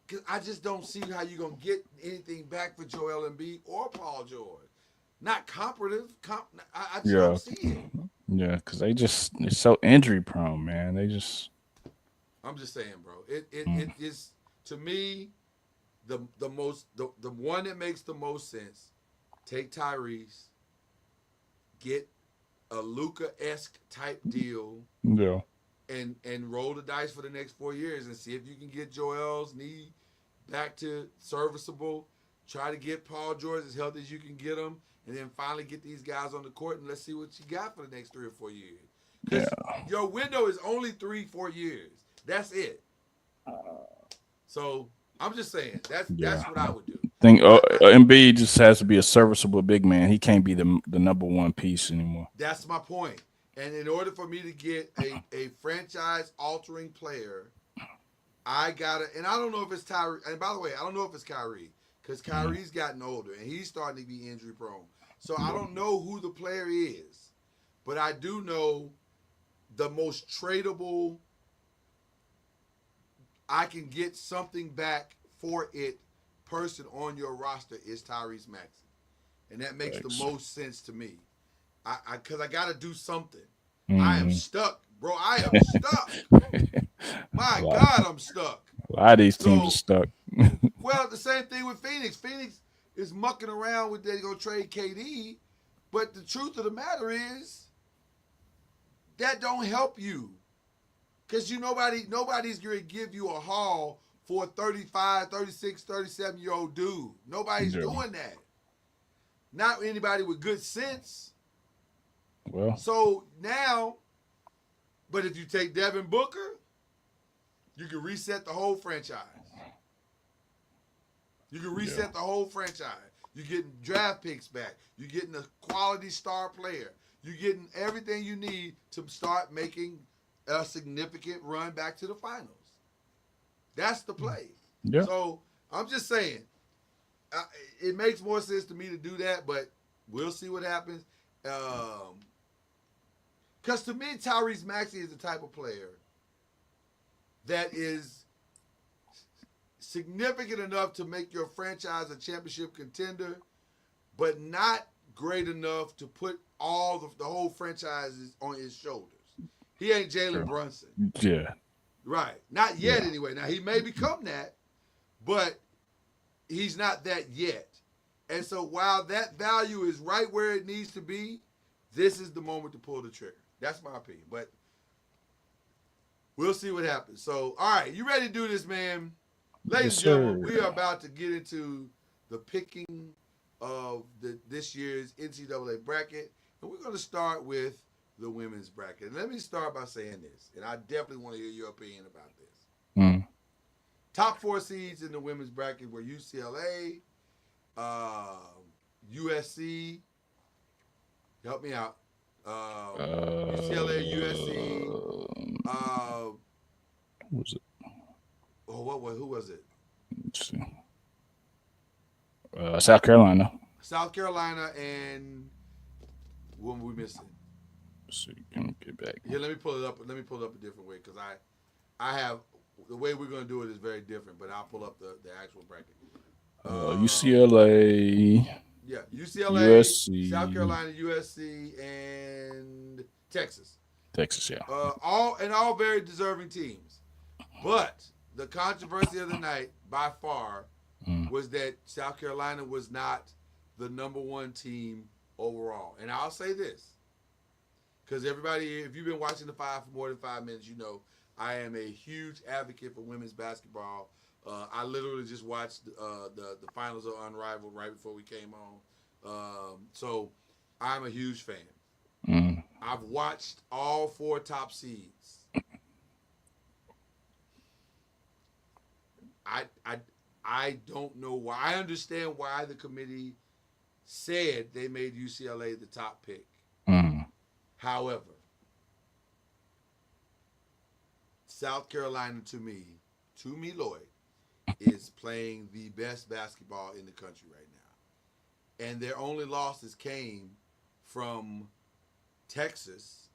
because I just don't see how you're gonna get anything back for Joel Embiid or Paul George. Not comparative. I just don't see it. Yeah, because they're so injury prone, man. I'm just saying, bro. It is, to me, the one that makes the most sense. Take Tyrese. Get a Luka-esque type deal, and roll the dice for the next 4 years and see if you can get Joel's knee back to serviceable. Try to get Paul George as healthy as you can get him, and then finally get these guys on the court and let's see what you got for the next 3 or 4 years. Because your window is only 3-4 years. That's it. So I'm just saying that's what I would do. I think Embiid just has to be a serviceable big man. He can't be the number one piece anymore. That's my point. And in order for me to get a franchise-altering player, I gotta. And I don't know if it's Kyrie. And by the way, I don't know if it's Kyrie because Kyrie's gotten older and he's starting to be injury prone. So I don't know who the player is, but I do know the most tradable, I can get something back for it person on your roster is Tyrese Maxey. And that makes the most sense to me. Because I got to do something. I am stuck, bro. I am stuck. My God, I'm stuck. A lot of these teams are stuck. Well, the same thing with Phoenix. Phoenix is mucking around with they're going to trade KD. But the truth of the matter is that don't help you. Because nobody's going to give you a haul for a 35, 36, 37-year-old dude. Nobody's doing that. Not anybody with good sense. Well. So now, but if you take Devin Booker, you can reset the whole franchise. You can reset the whole franchise. You're getting draft picks back. You're getting a quality star player. You're getting everything you need to start making a significant run back to the finals. That's the play. Yeah. So I'm just saying, it makes more sense to me to do that, but we'll see what happens. Because to me, Tyrese Maxey is the type of player that is significant enough to make your franchise a championship contender, but not great enough to put all the whole franchises on his shoulders. He ain't Jalen Brunson. Yeah. Right. Not yet, anyway. Now, he may become that, but he's not that yet. And so while that value is right where it needs to be, this is the moment to pull the trigger. That's my opinion. But we'll see what happens. So, all right. You ready to do this, man? Ladies and gentlemen, we are about to get into the picking of this year's NCAA bracket. And we're going to start with the women's bracket. And let me start by saying this, and I definitely want to hear your opinion about this. Top 4 seeds in the women's bracket were UCLA, USC. Help me out. UCLA, USC. Who was it? Who was it? Let's see. South Carolina. South Carolina and what were we missing? Let's see. Let me get back. Yeah, let me pull it up. Let me pull it up a different way because I have the way we're going to do it is very different. But I'll pull up the actual bracket. UCLA. Yeah, UCLA, USC. South Carolina, USC, and Texas. Texas, yeah. All very deserving teams. But the controversy of the night, by far, was that South Carolina was not the number 1 team overall. And I'll say this, because everybody, if you've been watching the Five for more than 5 minutes, you know I am a huge advocate for women's basketball. I literally just watched the finals of Unrivaled right before we came on. So I'm a huge fan. I've watched all 4 top seeds. I don't know why. I understand why the committee said they made UCLA the top pick. However, South Carolina to me, Lloyd, is playing the best basketball in the country right now. And their only losses came from Texas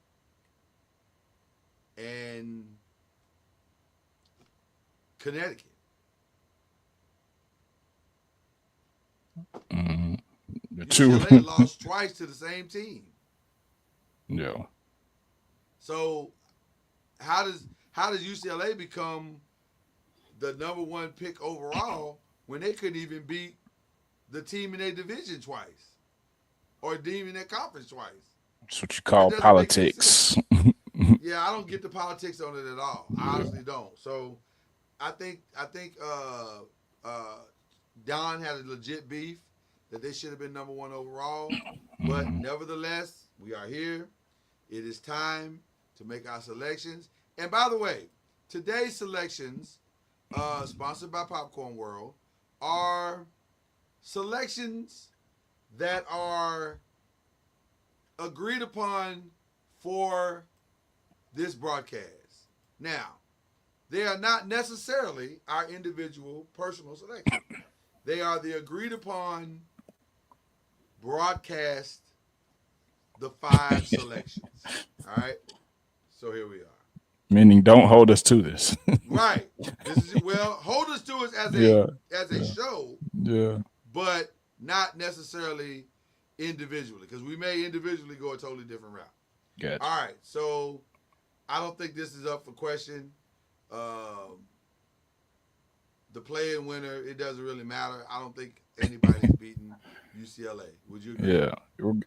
and Connecticut. UCLA lost twice to the same team. Yeah. So how does UCLA become the number 1 pick overall when they couldn't even beat the team in their division twice or the team in their conference twice? That's what you call politics. Yeah, I don't get the politics on it at all. I honestly don't. So I think Don had a legit beef that they should have been number 1 overall. But nevertheless, we are here. It is time to make our selections. And by the way, today's selections, sponsored by Popcorn World, are selections that are agreed upon for this broadcast. Now, they are not necessarily our individual personal selections. They are the agreed upon broadcast the 5 selections. All right. So here we are. Meaning, don't hold us to this. Right. This is hold us to us as Yeah. a show, Yeah. but not necessarily individually, because we may individually go a totally different route. Gotcha. All right. So I don't think this is up for question. The play-in winner, it doesn't really matter. I don't think anybody's beating UCLA. Would you agree? Yeah.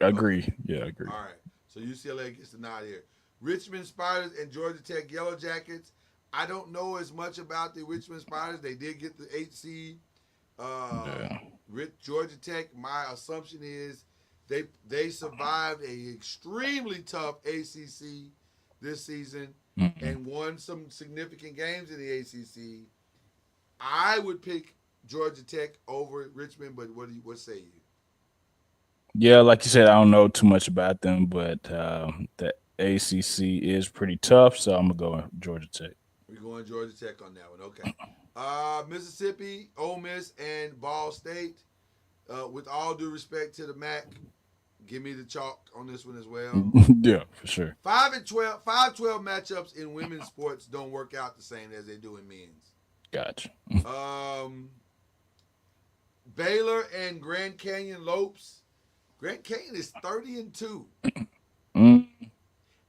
Agree. Yeah, agree. All right. So UCLA gets the nod here. Richmond Spiders and Georgia Tech Yellow Jackets. I don't know as much about the Richmond Spiders. They did get the 8 seed. Georgia Tech, my assumption is they survived a extremely tough ACC this season and won some significant games in the ACC. I would pick Georgia Tech over Richmond, but what say you? Yeah, like you said, I don't know too much about them, but the ACC is pretty tough, so I'm gonna go with Georgia Tech. We're going Georgia Tech on that one. Okay. Mississippi, Ole Miss, and Ball State. With all due respect to the MAC, give me the chalk on this one as well. Yeah, for sure. 5-12 matchups in women's sports don't work out the same as they do in men's. Gotcha. Baylor and Grand Canyon Lopes. Grand Canyon is 30-2.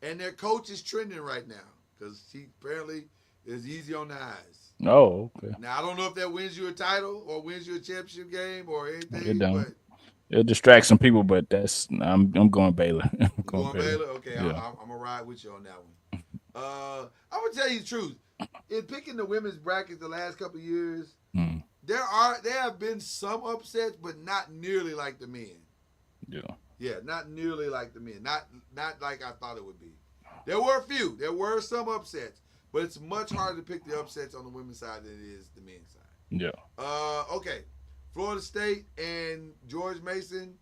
And their coach is trending right now because she apparently is easy on the eyes. Oh, okay. Now, I don't know if that wins you a title or wins you a championship game or anything. It don't. But It'll distract some people, but I'm going Baylor. going Baylor? Okay, Yeah. I'm going to ride with you on that one. I'm going to tell you the truth. In picking the women's bracket the last couple of years, there have been some upsets, but not nearly like the men. Yeah. Yeah, not nearly like the men. Not like I thought it would be. There were a few. There were some upsets, but it's much harder to pick the upsets on the women's side than it is the men's side. Yeah. Okay. Florida State and George Mason.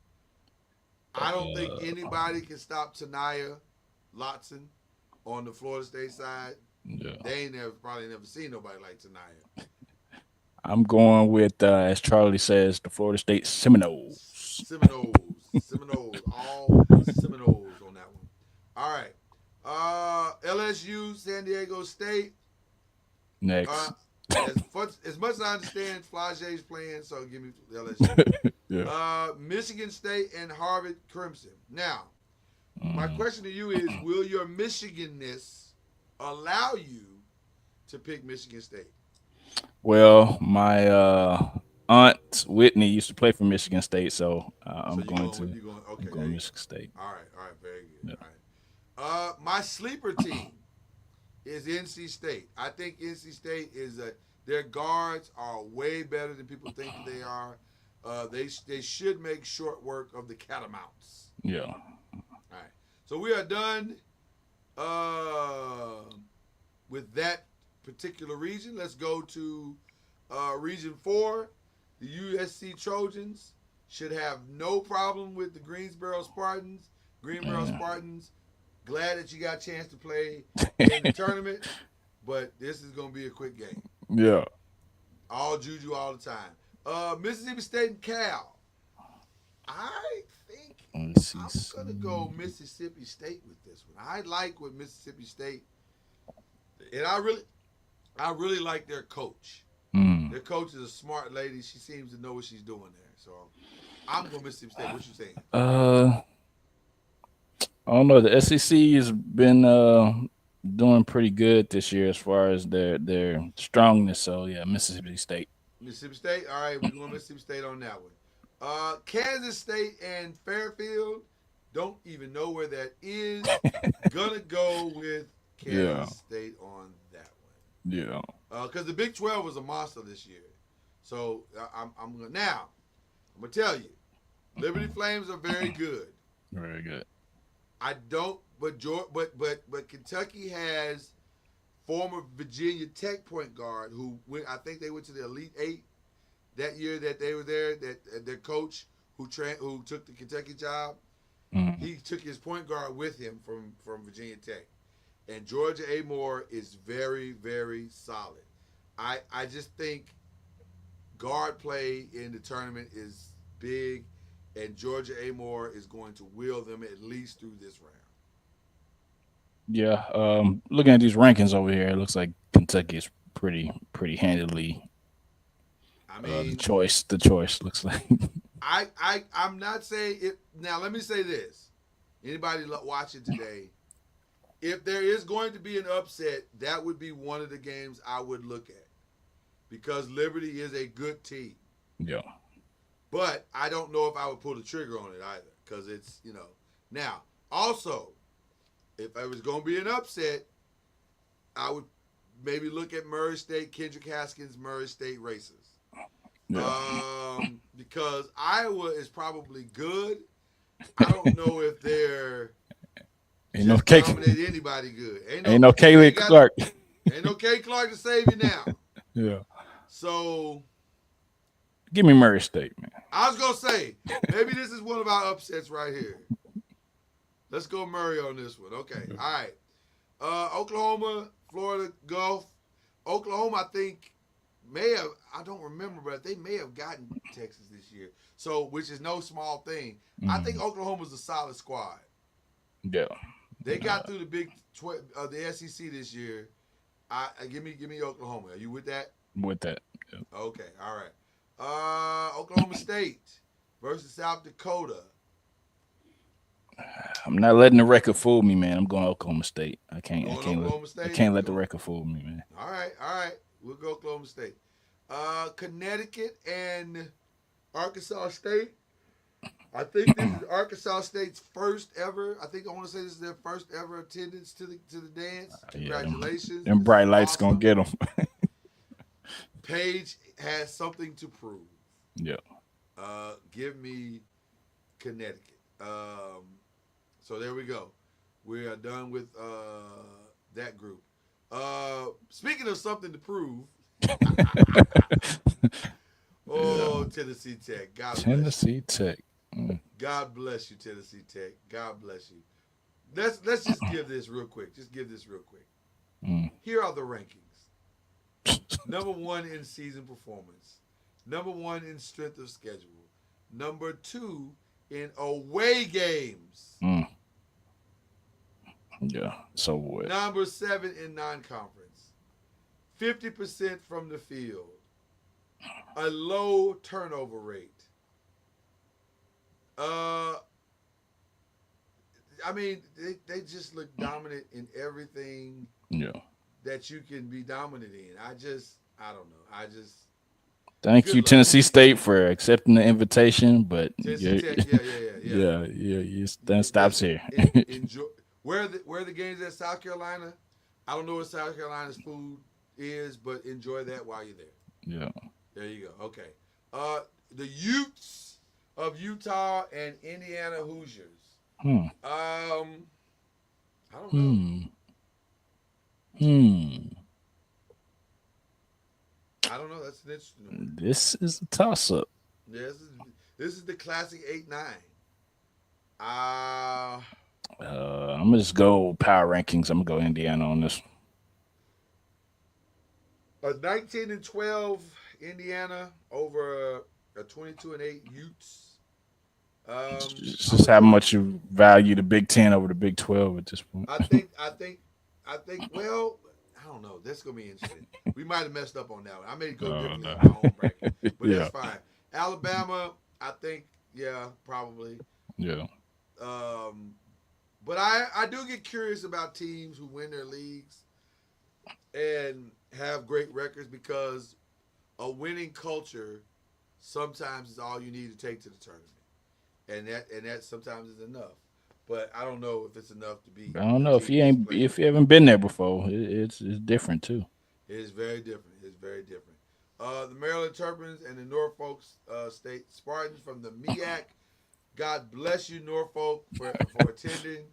I don't think anybody can stop Tanaya Lotson on the Florida State side. Yeah. They probably never seen nobody like Tanaya. I'm going with, as Charlie says, the Florida State Seminoles. Seminoles. All Seminoles on that one. All right. LSU, San Diego State. Next. As much as I understand, Flage's playing, so give me LSU. Yeah. Michigan State and Harvard Crimson. Now, my question to you is, will your Michiganness allow you to pick Michigan State? Well, my aunt Whitney used to play for Michigan State, so I'm going Michigan State. All right, very good. Yeah. All right. My sleeper team is NC State. I think NC State their guards are way better than people think they are. They should make short work of the Catamounts. Yeah. All right. So we are done with that particular region. Let's go to Region 4. The USC Trojans should have no problem with the Greensboro Spartans. Spartans, glad that you got a chance to play in the tournament, but this is going to be a quick game. Yeah. All juju all the time. Mississippi State and Cal. I think I'm going to go Mississippi State with this one. I like what Mississippi State, and I really like their coach. Their coach is a smart lady. She seems to know what she's doing there. So I'm going Mississippi State. What you saying? I don't know. The SEC has been doing pretty good this year as far as their strongness. So yeah, Mississippi State. Mississippi State. All right, we're going Mississippi State on that one. Kansas State and Fairfield. Don't even know where that is. Gonna go with Kansas State on that one. Yeah. Because the Big 12 was a monster this year. So I'm gonna tell you, Liberty Flames are very good. Very good. But Kentucky has former Virginia Tech point guard who I think they went to the Elite Eight that year that they were there. That their coach who took the Kentucky job, he took his point guard with him from Virginia Tech. And Georgia A. Moore is very, very solid. I just think guard play in the tournament is big, and Georgia Amore is going to wheel them at least through this round. Yeah. Looking at these rankings over here, it looks like Kentucky is pretty handily I the mean, choice. The choice looks like. I'm not saying it. Now, let me say this. Anybody watching today, if there is going to be an upset, that would be one of the games I would look at because Liberty is a good team. Yeah. But I don't know if I would pull the trigger on it either because it's, Now, also, if I was going to be an upset, I would maybe look at Murray State, Kendrick Haskins, Murray State Racers. Yeah. Because Iowa is probably good. I don't know if they're Ain't no dominate anybody good. Ain't no Kaylee Clark. Ain't no K Clark to save you now. Yeah. So Give me Murray State, man. I was gonna say maybe this is one of our upsets right here. Let's go Murray on this one. Okay. All right. Oklahoma, Florida Gulf. Oklahoma, I think may have, I don't remember, but they may have gotten Texas this year. So, which is no small thing. I think Oklahoma's a solid squad. Yeah. They got through the the SEC this year. Give me Oklahoma. Are you with that? With that. Yeah. Okay, all right. Oklahoma State versus South Dakota. I'm not letting the record fool me, man. I'm going Oklahoma State. I can't let the record fool me, man. All right. We'll go Oklahoma State. Connecticut and Arkansas State. I think this is Arkansas State's first ever. I want to say this is their first ever attendance to the dance. Congratulations. Them bright lights awesome. Gonna get them. Paige has something to prove. Yeah. Give me Connecticut. So there we go. We are done with that group. Speaking of something to prove. Tennessee Tech. Tennessee Tech. God bless you, Tennessee Tech. God bless you. Let's just give this real quick. Here are the rankings. Number 1 in season performance. Number 1 in strength of schedule. Number 2 in away games. Yeah, so what? Number 7 in non-conference. 50% from the field. A low turnover rate. I mean, they just look dominant in everything that you can be dominant in. I don't know. Thank you, Tennessee State, for accepting the invitation, but Tennessee Tech, yeah. That stops here. Enjoy. Where the games at South Carolina? I don't know what South Carolina's food is, but enjoy that while you're there. Yeah. There you go. Okay. The Utes of Utah and Indiana Hoosiers. I don't know. I don't know. That's an interesting one. This is a toss-up. Yeah, this is the classic 8-9. I'm gonna just go power rankings. I'm gonna go Indiana on this. 19-12 Indiana over a 22-8 Utes. It's just how much you value the Big Ten over the Big 12 at this point. I think. Well, I don't know. That's gonna be interesting. We might have messed up on that one. I may go differently in my own bracket, but that's fine. Alabama, I think, probably. Yeah. But I do get curious about teams who win their leagues and have great records because a winning culture sometimes is all you need to take to the tournament. And that sometimes is enough, but I don't know if it's enough to be. I don't know if you haven't been there before. It's different too. It is very different. It's very different. The Maryland Terrapins and the Norfolk State Spartans from the MEAC. God bless you, Norfolk, for attending.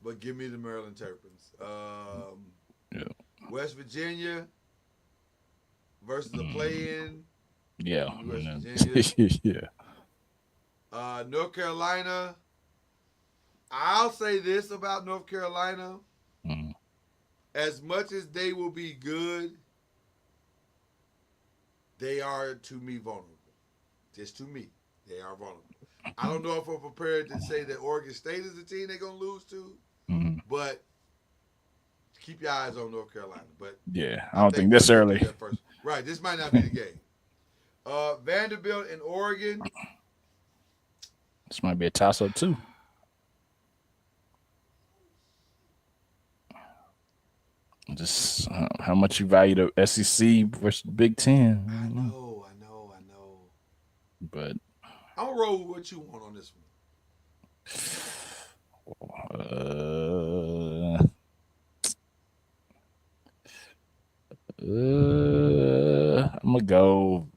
But give me the Maryland Terrapins. West Virginia versus the play-in. Yeah. West Virginia. Yeah. North Carolina. I'll say this about North Carolina. As much as they will be good, they are, to me, vulnerable. Just to me, they are vulnerable. I don't know if I'm prepared to say that Oregon State is the team they're gonna lose to, Mhm. but keep your eyes on North Carolina. But Yeah, I I don't think think this they'll get through early. that first. Right, this might not be the game. Vanderbilt and Oregon. This might be a toss up too. Just how much you value the SEC versus Big Ten. I I don't know. know, I know, I know. But I'm gonna roll with what you want on this one. I'm gonna go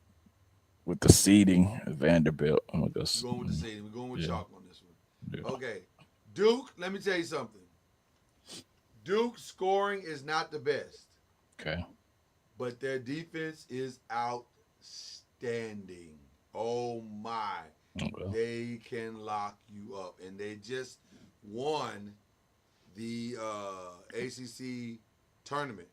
with the seeding Vanderbilt. I'm gonna go. We're going with the seeding. We're going with Yeah. chalk on this one. Yeah. Okay, Duke. Let me tell you something. Duke scoring is not the best, Okay. but their defense is outstanding. Oh my. Okay. They can lock you up. And they just won the ACC tournament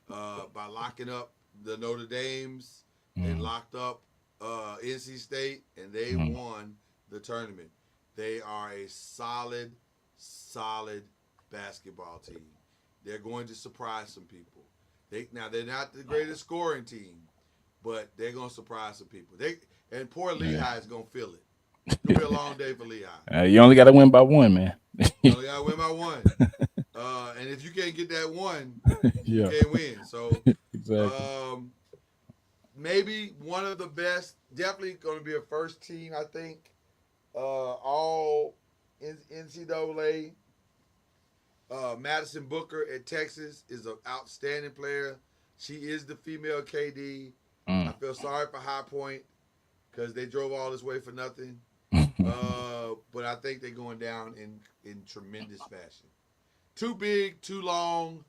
by locking up the Notre Dames. They Mhm. locked up NC State, and they Mhm. won the tournament. They are a solid, solid basketball team. They're going to surprise some people. They're not the greatest scoring team, but they're going to surprise some people. And poor Lehigh is going to feel it. It's going to be a long day for Lehigh. You only got to win by one, man. You only got to win by one. And if you can't get that one, you Yeah. can't win. So Exactly. maybe one of the best, definitely going to be a first team, I think. All NCAA. Madison Booker at Texas is an outstanding player. She is the female KD. I feel sorry for High Point because they drove all this way for nothing. But I think they're going down in tremendous fashion. Too big, too long,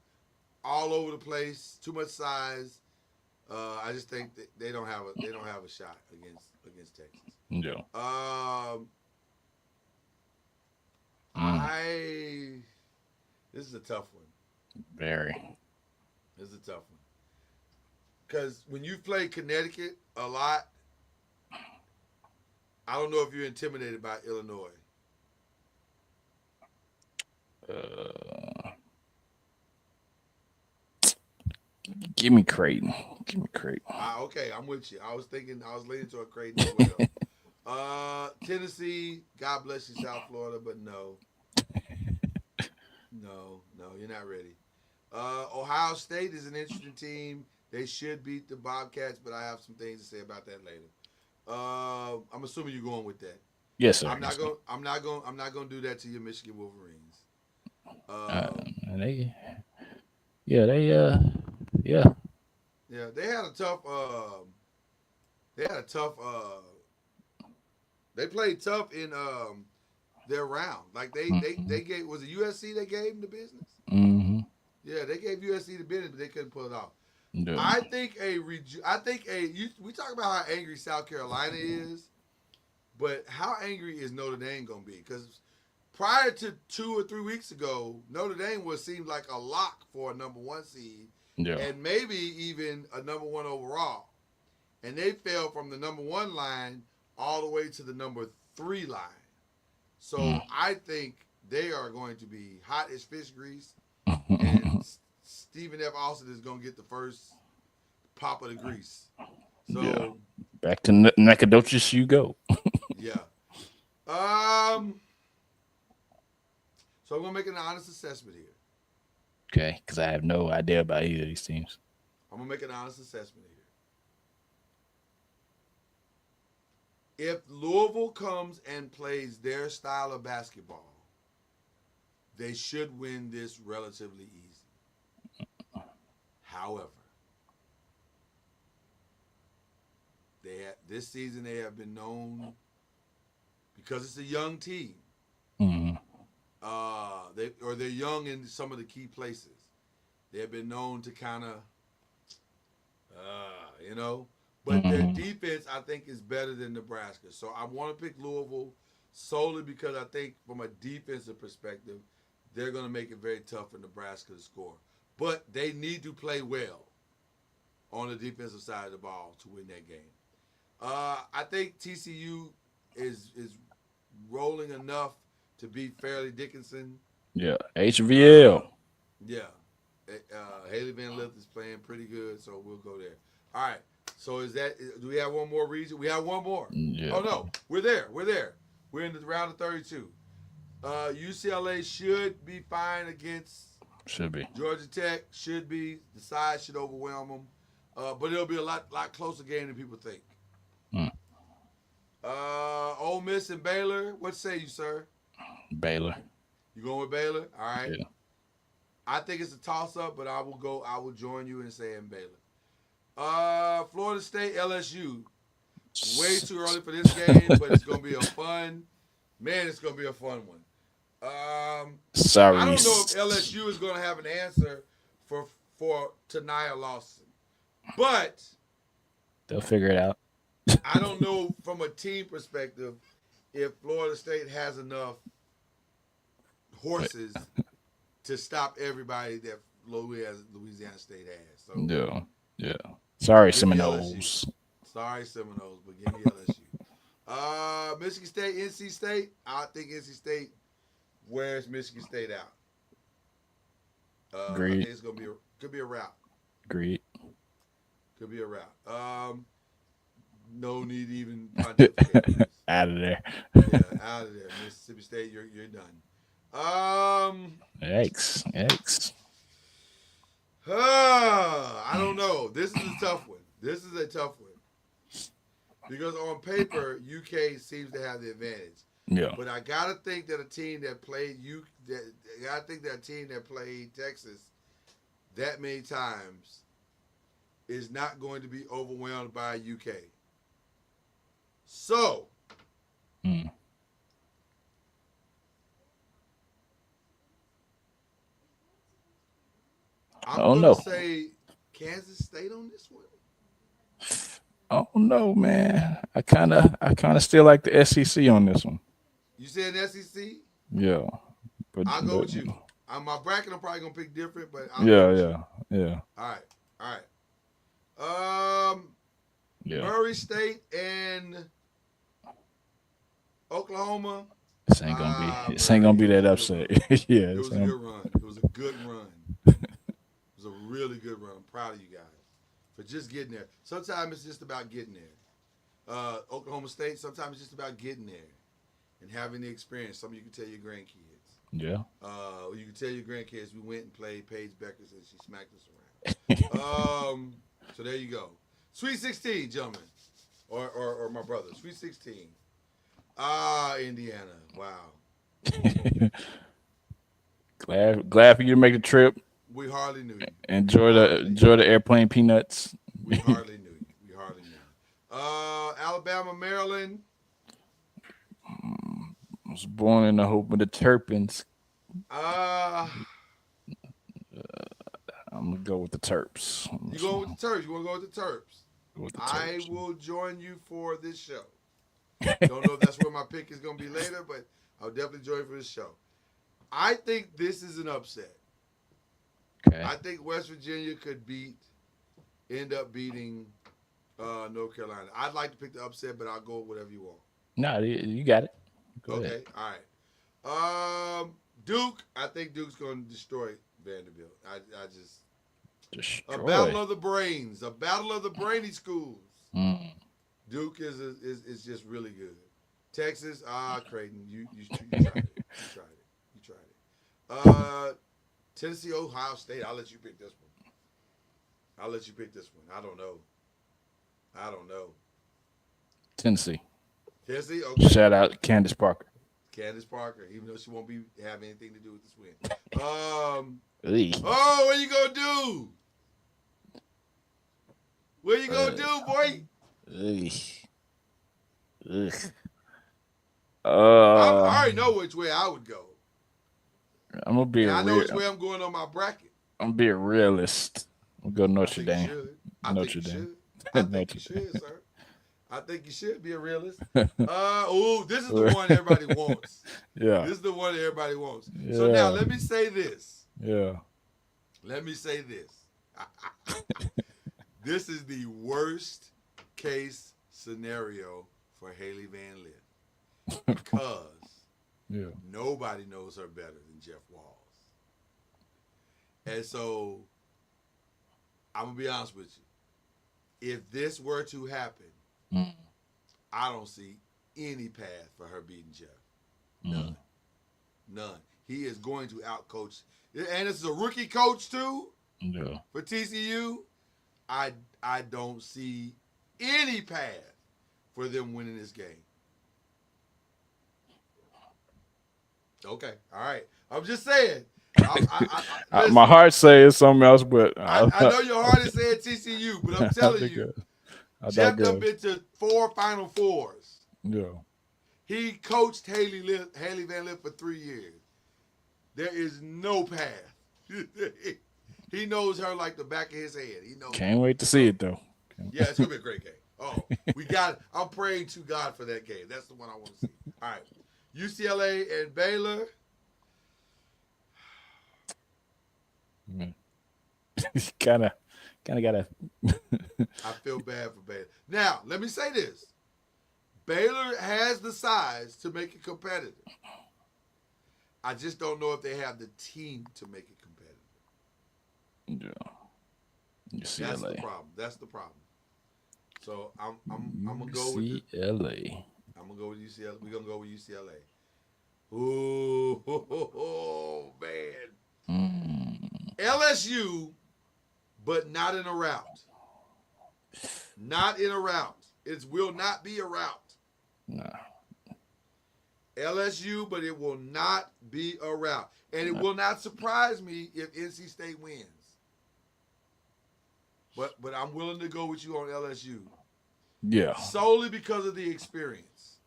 all over the place, too much size. I just think that they don't have a shot against Texas. Yeah. This is a tough one. Very. This is a tough one. Because when you play Connecticut a lot, I don't know if you're intimidated by Illinois. Give me Creighton. Give me Creighton. Okay, I'm with you. I was leaning to a Creighton as well. Tennessee, God bless you, South Florida, but no. No, you're not ready. Ohio State is an interesting team. They should beat the Bobcats, but I have some things to say about that later. I'm assuming you're going with that. Yes, sir. I'm not going to do that to your Michigan Wolverines. They, yeah, yeah. Yeah, they had a tough. They played tough in their round. Like they gave, was it USC they gave them the business? Mm-hmm. Yeah, they gave USC the business, but they couldn't pull it off. Yeah. I think we talk about how angry South Carolina is, but how angry is Notre Dame gonna be? Because prior to 2 or 3 weeks ago, Notre Dame seemed like a lock for a number 1 seed, Yeah. and maybe even a number 1 overall. And they fell from the number 1 line all the way to the number 3 line. So I think they are going to be hot as fish grease, and Stephen F. Austin is going to get the first pop of the grease. So Yeah. Back to Nacogdoches you go. yeah. So I'm going to make an honest assessment here. Okay, because I have no idea about either of these teams. I'm going to make an honest assessment here. If Louisville comes and plays their style of basketball, they should win this relatively easy. However, this season they have been known, because it's a young team. Mm-hmm. They're young in some of the key places. They have been known to kind of, but their defense I think is better than Nebraska. So I want to pick Louisville solely because I think from a defensive perspective, they're going to make it very tough for Nebraska to score. But they need to play well on the defensive side of the ball to win that game. I think TCU is rolling enough to beat Fairleigh Dickinson. Yeah, HVL. Yeah. Haley Van Lith is playing pretty good, so we'll go there. All right. So do we have one more region? We have one more. Yeah. Oh, no. We're there. We're in the round of 32. UCLA should be fine against Should be. Georgia Tech. Should be. The size should overwhelm them. But it'll be a lot closer game than people think. Ole Miss and Baylor. What say you, sir? Baylor. You going with Baylor? All right. Yeah. I think it's a toss-up, but I will join you in saying Baylor. Florida State, LSU. Way too early for this game, but it's gonna be a fun. Man, it's gonna be a fun one. Sorry. I don't know if LSU is gonna have an answer for Tania Lawson, but They'll figure it out. I don't know from a team perspective if Florida State has enough horses to stop everybody that Louisiana State has. So Yeah. Sorry, give me Seminoles. LSU. Sorry, Seminoles, but give me LSU. Michigan State, NC State. I think NC State wears Michigan State out. I Agreed. think it's could be a rout. Agreed. Could be a rout. No need to even pontificate. Out of there. Yeah, out of there. Mississippi State, you're done. Yikes. I don't know. This is a tough one. Because on paper, UK seems to have the advantage. Yeah. But I gotta think that a team that played Texas that many times is not going to be overwhelmed by UK. So I'm Oh, gonna no. say Kansas State on this one. Oh no, man. I kinda still like the SEC on this one. You said SEC? Yeah. But I'll go with you. My bracket I'm probably gonna pick different, but I'll Yeah, go with you. yeah. All right. Yeah. Murray State and Oklahoma. This ain't gonna be that upset. Yeah. It was a it's- good run. It was a good run. It was a really good run. I'm proud of you guys for just getting there. Sometimes it's just about getting there. Oklahoma State, sometimes it's just about getting there and having the experience. Something you can tell your grandkids. Yeah. You can tell your grandkids we went and played Paige Beckers and she smacked us around. So there you go. Sweet 16, gentlemen. Or my brother. Sweet 16. Indiana. Wow. Glad for you to make the trip. We hardly knew you. Enjoy the airplane peanuts. We hardly knew you. Alabama, Maryland. I was born in the hope of the Terrapins. I'm I'm gonna go with the Terps. You go with the Terps. You want to go with the Terps? With the I Terps. will join you for this show. Don't know if that's where my pick is going to be later, but I'll definitely join you for this show. I think this is an upset. Okay. I think West Virginia could end up beating North Carolina. I'd like to pick the upset, but I'll go with whatever you want. No, you got it. Go Okay, ahead. all right. Duke, I think Duke's going to destroy Vanderbilt. I just Destroy. a battle of the brains, a battle of the brainy schools. Mm. Duke is just really good. Texas, Creighton, you tried it. You tried it. Tennessee, Ohio State. I'll let you pick this one. I don't know. Tennessee. Tennessee, okay. Shout out Candace Parker. Candace Parker, even though she won't have anything to do with this win. Eey. What you gonna do? What you gonna do, boy? Eey. Ugh. I already know which way I would go. I'm gonna be And a I know real, which way I'm going on my bracket. I'm gonna be a realist. I'm gonna go Notre I Dame. think you should. I Notre think you Dame. should. I think Notre you should, sir. I think you should be a realist. This is the one everybody wants. Yeah. This is the one everybody wants. So now let me say this. Yeah. This is the worst case scenario for Haley Van Lith. because Yeah. nobody knows her better than Jeff Walls. And so I'm gonna be honest with you. If this were to happen, I don't see any path for her beating Jeff. None. None. He is going to outcoach. And this is a rookie coach too. Yeah. For TCU. I don't see any path for them winning this game. Okay. All right. I'm just saying. Listen, My heart says something else, but I know your heart is saying TCU, but I'm telling you, Jeff done been to 4 Final Fours. Yeah. He coached Haley Van Lith for 3 years. There is no path. He knows her like the back of his head. He knows. Can't wait to see it though. Yeah, it's gonna be a great game. Oh, we got it. I'm praying to God for that game. That's the one I want to see. All right, UCLA and Baylor. kind of gotta. I feel bad for Baylor. Now, let me say this: Baylor has the size to make it competitive. I just don't know if they have the team to make it competitive. Yeah. UCLA. That's the problem. That's the problem. So I'm gonna go with UCLA. I'm gonna go with UCLA. We're gonna go with UCLA. Ooh, man. LSU, but not in a route. Not in a route. It will not be a route. No. LSU, but it will not be a route. And it will not surprise me if NC State wins. But I'm willing to go with you on LSU. Yeah. Solely because of the experience.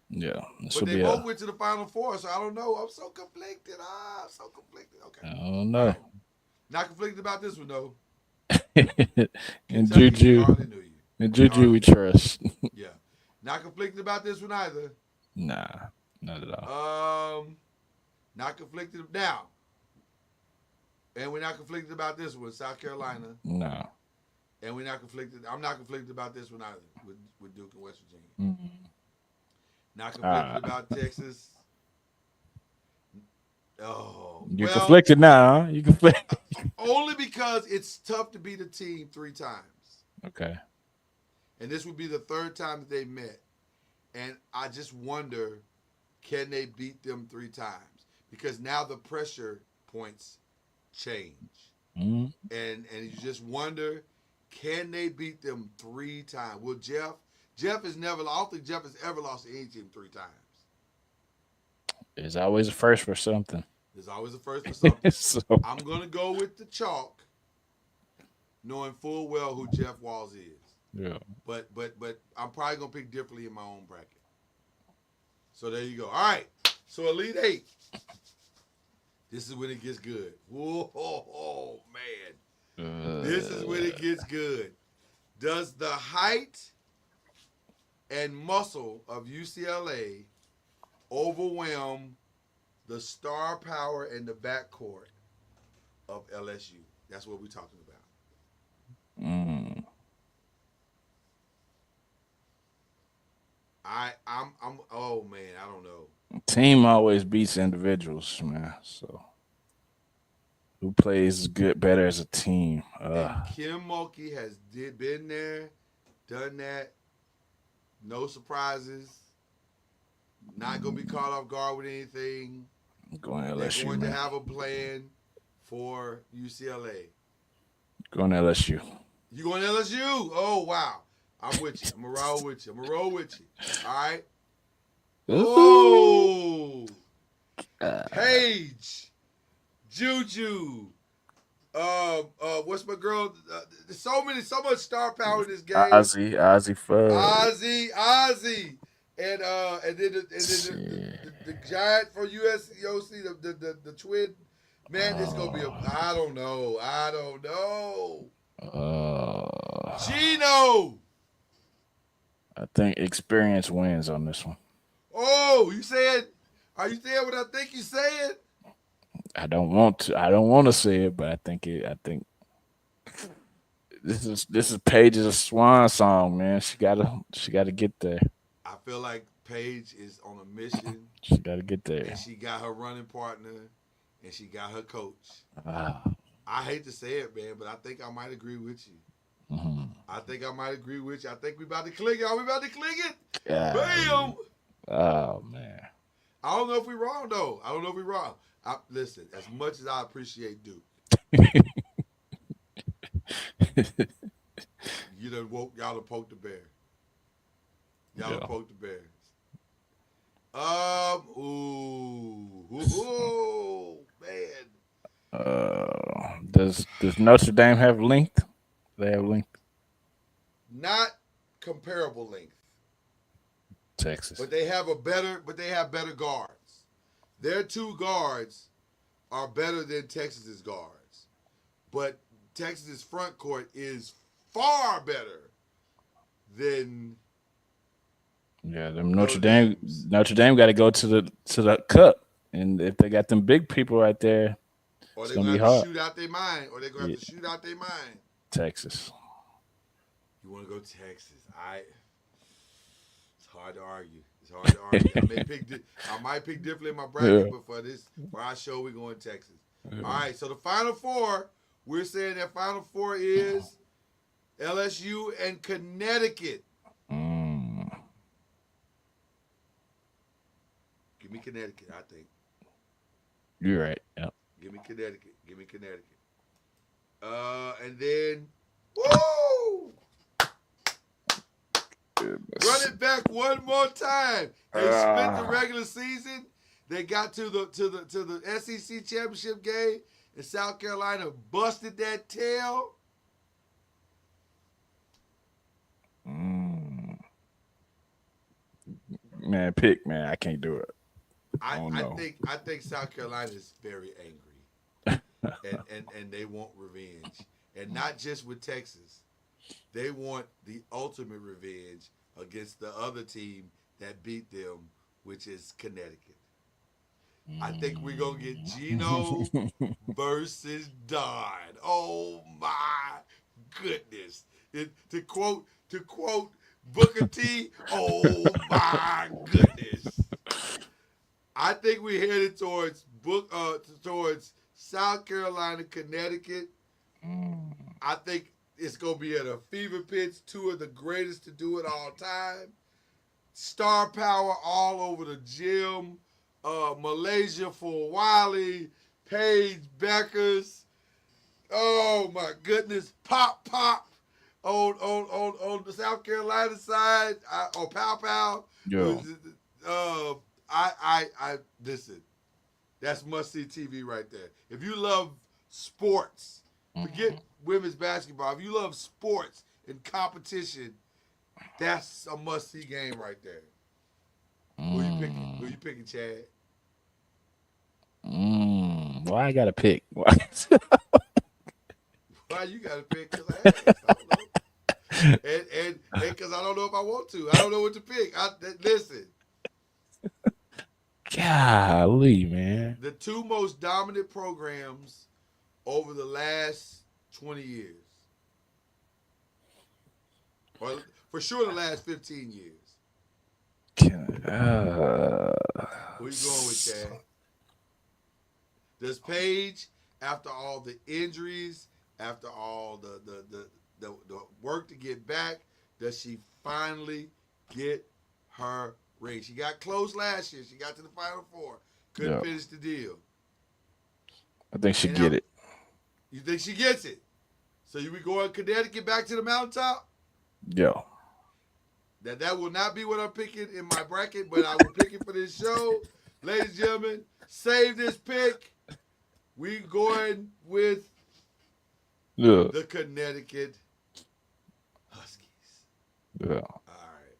Yeah. But they both went to the Final Four, so I don't know. I'm so conflicted. I'm so conflicted. Okay. I don't know. Not conflicted about this one, though. And Kentucky, Juju. hardly knew you. And Juju we trust. Yeah. Not conflicted about this one either. Nah. Not at all. Not conflicted now. And we're not conflicted about this one, South Carolina. No. And we're not conflicted. I'm not conflicted about this one either with Duke and West Virginia. Not conflicted about Texas. Oh, You conflicted now, huh? You conflicted. Only because it's tough to beat a team 3 times. Okay. And this would be the 3rd time that they met. And I just wonder, can they beat them 3 times? Because now the pressure points change. And you just wonder, can they beat them 3 times? Will Jeff has never, I don't think Jeff has ever lost to any team 3 times. There's always a first for something. There's always a first for something. So I'm going to go with the chalk, knowing full well who Jeff Walls is. yeah. But I'm probably going to pick differently in my own bracket. So there you go. All right. So Elite 8. This is when it gets good. Whoa, man. This is when it gets good. Does the height and muscle of UCLA overwhelm the star power and the backcourt of LSU? That's what we're talking about. I'm oh man, I don't know. Team always beats individuals, man. So who plays better as a team? And Kim Mulkey has been there, done that. No surprises. Not gonna be caught off guard with anything. Going to They're LSU. going to have a plan for UCLA. Going to LSU. You going to LSU? Oh wow. I'm with you. I'm gonna roll with you. All right. Oh, Paige, Juju, what's my girl? There's so much star power in this game. Ozzy Fudd. Ozzy, and then the giant for USC, the twin. Man, it's gonna be I don't know. Gino. I think experience wins on this one. Oh, are you saying what I think you saying? I don't want to say it, but I think this is Paige's swan song, man. She gotta get there. I feel like Paige is on a mission, She got to get there. and she got her running partner, and she got her coach. Wow. I hate to say it, man, but I think I might agree with you. I think I might agree with you. I think we about to click it. Are we about to click it? Yeah. Bam! Oh man. I don't know if we're wrong, though. I don't know if we're wrong. Listen, as much as I appreciate Duke, you done woke y'all to poke the bear. Y'all done poked the bears. Man. Does Notre Dame have length? They have length. Not comparable length, Texas. but they have better guards. Their two guards are better than Texas's guards, but Texas's front court is far better than. Yeah, them Notre Dame got to go to the cup, and if they got them big people right there, Or it's they're gonna going be to hard. shoot out their mind. Or they're going to have to shoot out their mind. Texas. You want to go Texas? It's hard to argue. It's hard to argue. I might pick differently in my bracket, but for our show, we're going Texas. All right, so the Final Four, we're saying that Final Four is LSU and Connecticut. Give me Connecticut, I think. You're right. Yep. Give me Connecticut. And then, woo! Run it back one more time. They spent the regular season. They got to the SEC championship game, and South Carolina busted that tail. Man, pick, man. I can't do it. I think South Carolina is very angry, and they want revenge, and not just with Texas. They want the ultimate revenge against the other team that beat them, which is Connecticut. I think we're gonna get Gino versus Don. Oh my goodness! To quote Booker T. Oh my goodness! I think we're headed towards South Carolina, Connecticut. I think it's gonna be at a fever pitch. Two of the greatest to do it all time. Star power all over the gym. Malaysia for Wiley, Paige Beckers. Oh my goodness, pop on the South Carolina side, or pow. Yeah. I listen. That's must see TV right there. If you love sports, forget women's basketball. If you love sports and competition, that's a must see game right there. Who you picking? Who you picking, Chad? Why I gotta pick? Why? Why you gotta pick? Because I asked. I don't know. And because I don't know if I want to. I don't know what to pick. Listen. Golly, man. The two most dominant programs over the last 20 years. Or for sure the last 15 years. Who you going with, Chad? Does Paige, after all the injuries, after all the work to get back, does she finally get her ring? She got close last year. She got to the Final Four. Couldn't finish the deal. I think she get it. You think she gets it? So we going Connecticut back to the mountaintop? Yeah. That will not be what I'm picking in my bracket, but I will pick it for this show. Ladies and gentlemen, save this pick. We going with the Connecticut Huskies. Yeah. All right.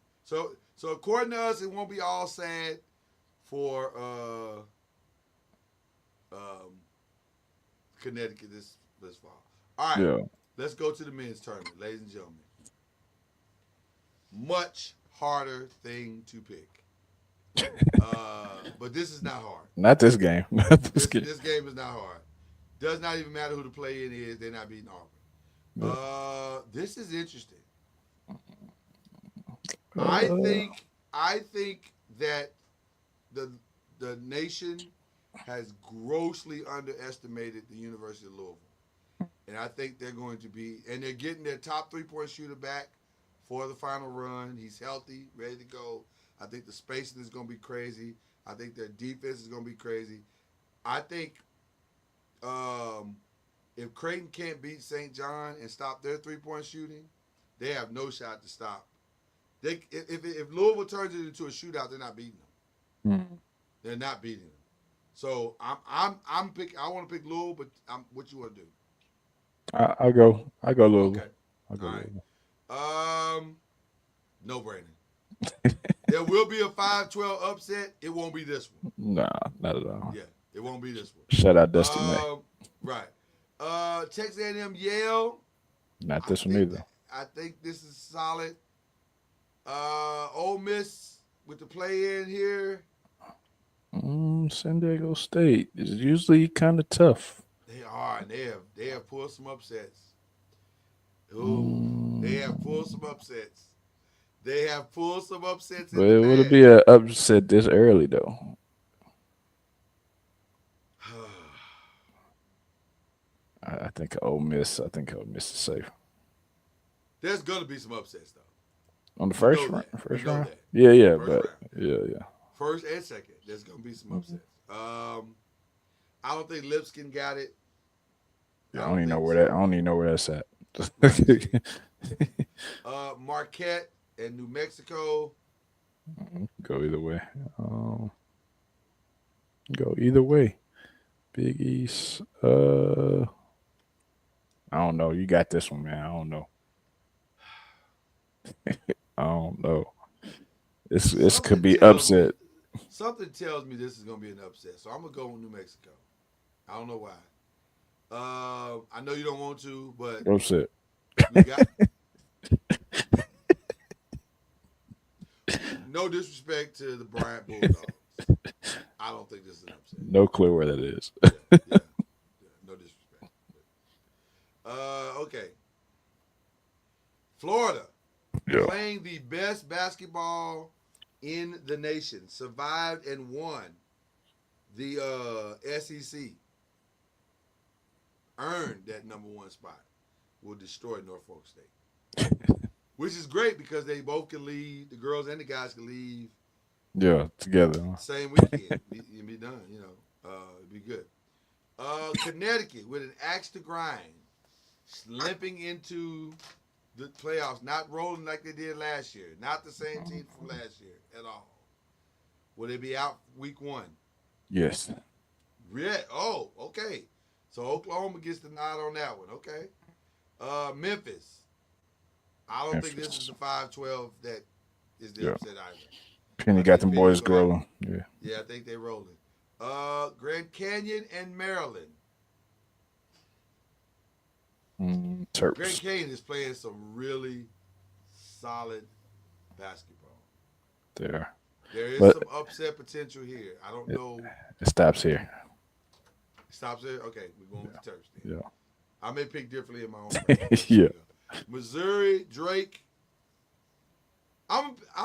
So according to us, it won't be all sad for Connecticut this fall. All right. Yeah. Let's go to the men's tournament, ladies and gentlemen. Much harder thing to pick. But this is not hard. Not this game. This game is not hard. Does not even matter who the play-in is. They're not beating Auburn. This is interesting. I think that the nation has grossly underestimated the University of Louisville. And I think they're going to be, and they're getting their top 3-point shooter back for the final run. He's healthy, ready to go. I think the spacing is going to be crazy. I think their defense is going to be crazy. I think if Creighton can't beat St. John and stop their 3-point shooting, they have no shot to stop. If Louisville turns it into a shootout, they're not beating them. Mm. They're not beating them. So I want to pick Louisville, but what you want to do? I go Louisville. Okay. I go All Louisville. right. No brainer. There will be a 5-12 upset. It won't be this one. Nah, not at all. Yeah, it won't be this one. Shout out Dustin May. Right. Texas A&M Yale. Not this one either. I think this is solid. Ole Miss with the play in here. San Diego State is usually kind of tough. They are, and they have pulled some upsets. Ooh, they have pulled some upsets. They have pulled some upsets. But would it be an upset this early though? I think Ole Miss. I think Ole Miss is safe There's gonna be some upsets though. on the first know round. that. First We know round. that. Yeah, First but round. yeah. First and second, there's gonna be some upsets. I don't think Lipscomb got it. I don't even know where that's at. Marquette and New Mexico. Go either way. Go either way. Big East. I don't know. You got this one, man. I don't know. I don't know. This could be upset. Something tells me this is gonna be an upset, so I'm gonna go with New Mexico. I don't know why. I know you don't want to, but Upset. we got. No disrespect to the Bryant Bulldogs. I don't think this is an upset. No clue where that is. Yeah, no disrespect. Okay. Florida Yeah. playing the best basketball in the nation, survived and won the SEC. Earned that #1 spot. Will destroy Norfolk State. Which is great because they both can leave. The girls and the guys can leave Yeah, together. same weekend. be done, it'd be good. Connecticut with an axe to grind, limping into the playoffs, not rolling like they did last year. Not the same team from last year at all. Will they be out week 1? Yes. Yeah. Oh, okay. So Oklahoma gets the nod on that one. Okay. Memphis. I don't think this is the 5-12 that is the upset either. Penny got them boys growing. Yeah. Yeah, I think they're rolling. Grand Canyon and Maryland. Terps. Grand Canyon is playing some really solid basketball. There. There is But- some upset potential here. I don't know. It stops here. Stops there? Okay, we're going with the Terps then. Yeah. I may pick differently in my own bracket. Yeah. Missouri, Drake. I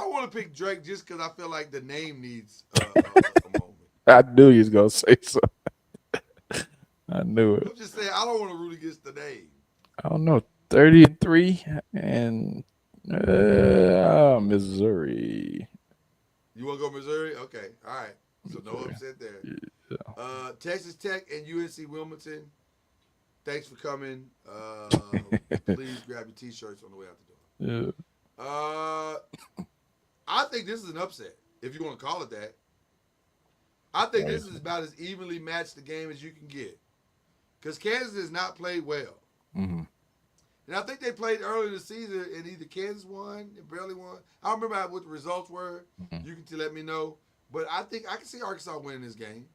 want to pick Drake just because I feel like the name needs a moment. I knew he was gonna say so. I knew it. I'm just saying, I don't want to root against the name. I don't know. 33 and Missouri. You want to go Missouri? Okay, all right. So no upset there. Yeah. Texas Tech and UNC Wilmington. Thanks for coming. Please grab your T-shirts on the way out the door. Yeah. I think this is an upset, if you want to call it that. I think this is about as evenly matched a game as you can get. Because Kansas has not played well. Mm-hmm. And I think they played early in the season and either Kansas won and barely won. I don't remember what the results were. Mm-hmm. You can let me know. But I think I can see Arkansas winning this game.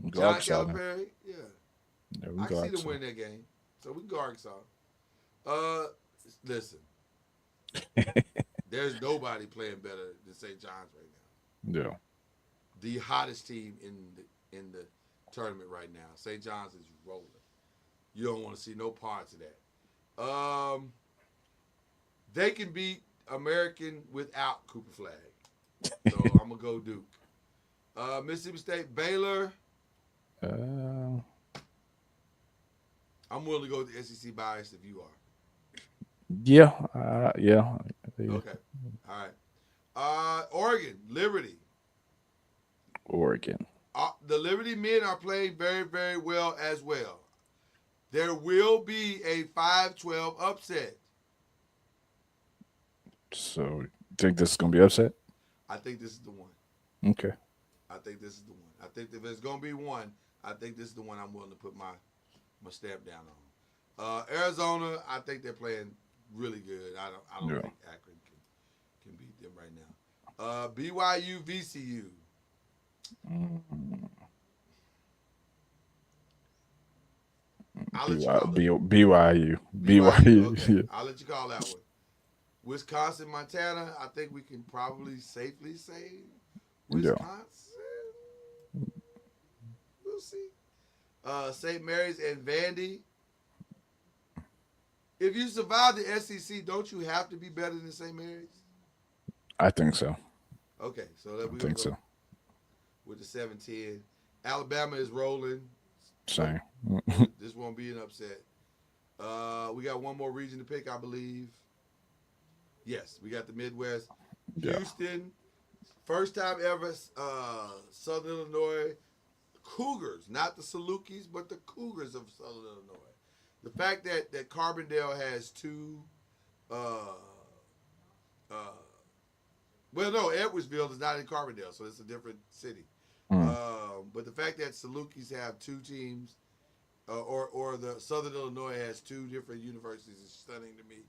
Go John Arkansas, man. Calipari, yeah. Yeah, we I go can see them Arkansas. win that game. So we can go Arkansas. Listen. There's nobody playing better than St. John's right now. Yeah. The hottest team in the tournament right now. St. John's is rolling. You don't want to see no parts of that. They can beat American without Cooper Flag. So I'm gonna go Duke. Mississippi State, Baylor. Uh, I'm willing to go with the SEC bias if you are. yeah, yeah. Okay. All right. Oregon, Liberty. Oregon. The Liberty men are playing very, very well as well. There will be a 5-12 upset. So, you think this is gonna be upset? I think this is the one. Okay. I think this is the one. I think if there's gonna be one, I think this is the one I'm willing to put my stamp down on. Arizona, I think they're playing really good. I don't Yeah. think Akron can beat them right now. BYU, VCU. I'll let you call it. BYU. Okay. Yeah. I'll let you call that one. Wisconsin, Montana. I think we can probably safely say Wisconsin. We'll see. St. Mary's and Vandy. If you survive the SEC, don't you have to be better than St. Mary's? I think so. Okay, so I think so. with the 7-10. Alabama is rolling. Same. This won't be an upset. We got one more region to pick, I believe. Yes, we got the Midwest. Yeah. Houston, first time ever, Southern Illinois Cougars, not the Salukis, but the Cougars of Southern Illinois. The fact that Carbondale has two, Edwardsville is not in Carbondale, so it's a different city. But the fact that Salukis have two teams, or the Southern Illinois has two different universities is stunning to me.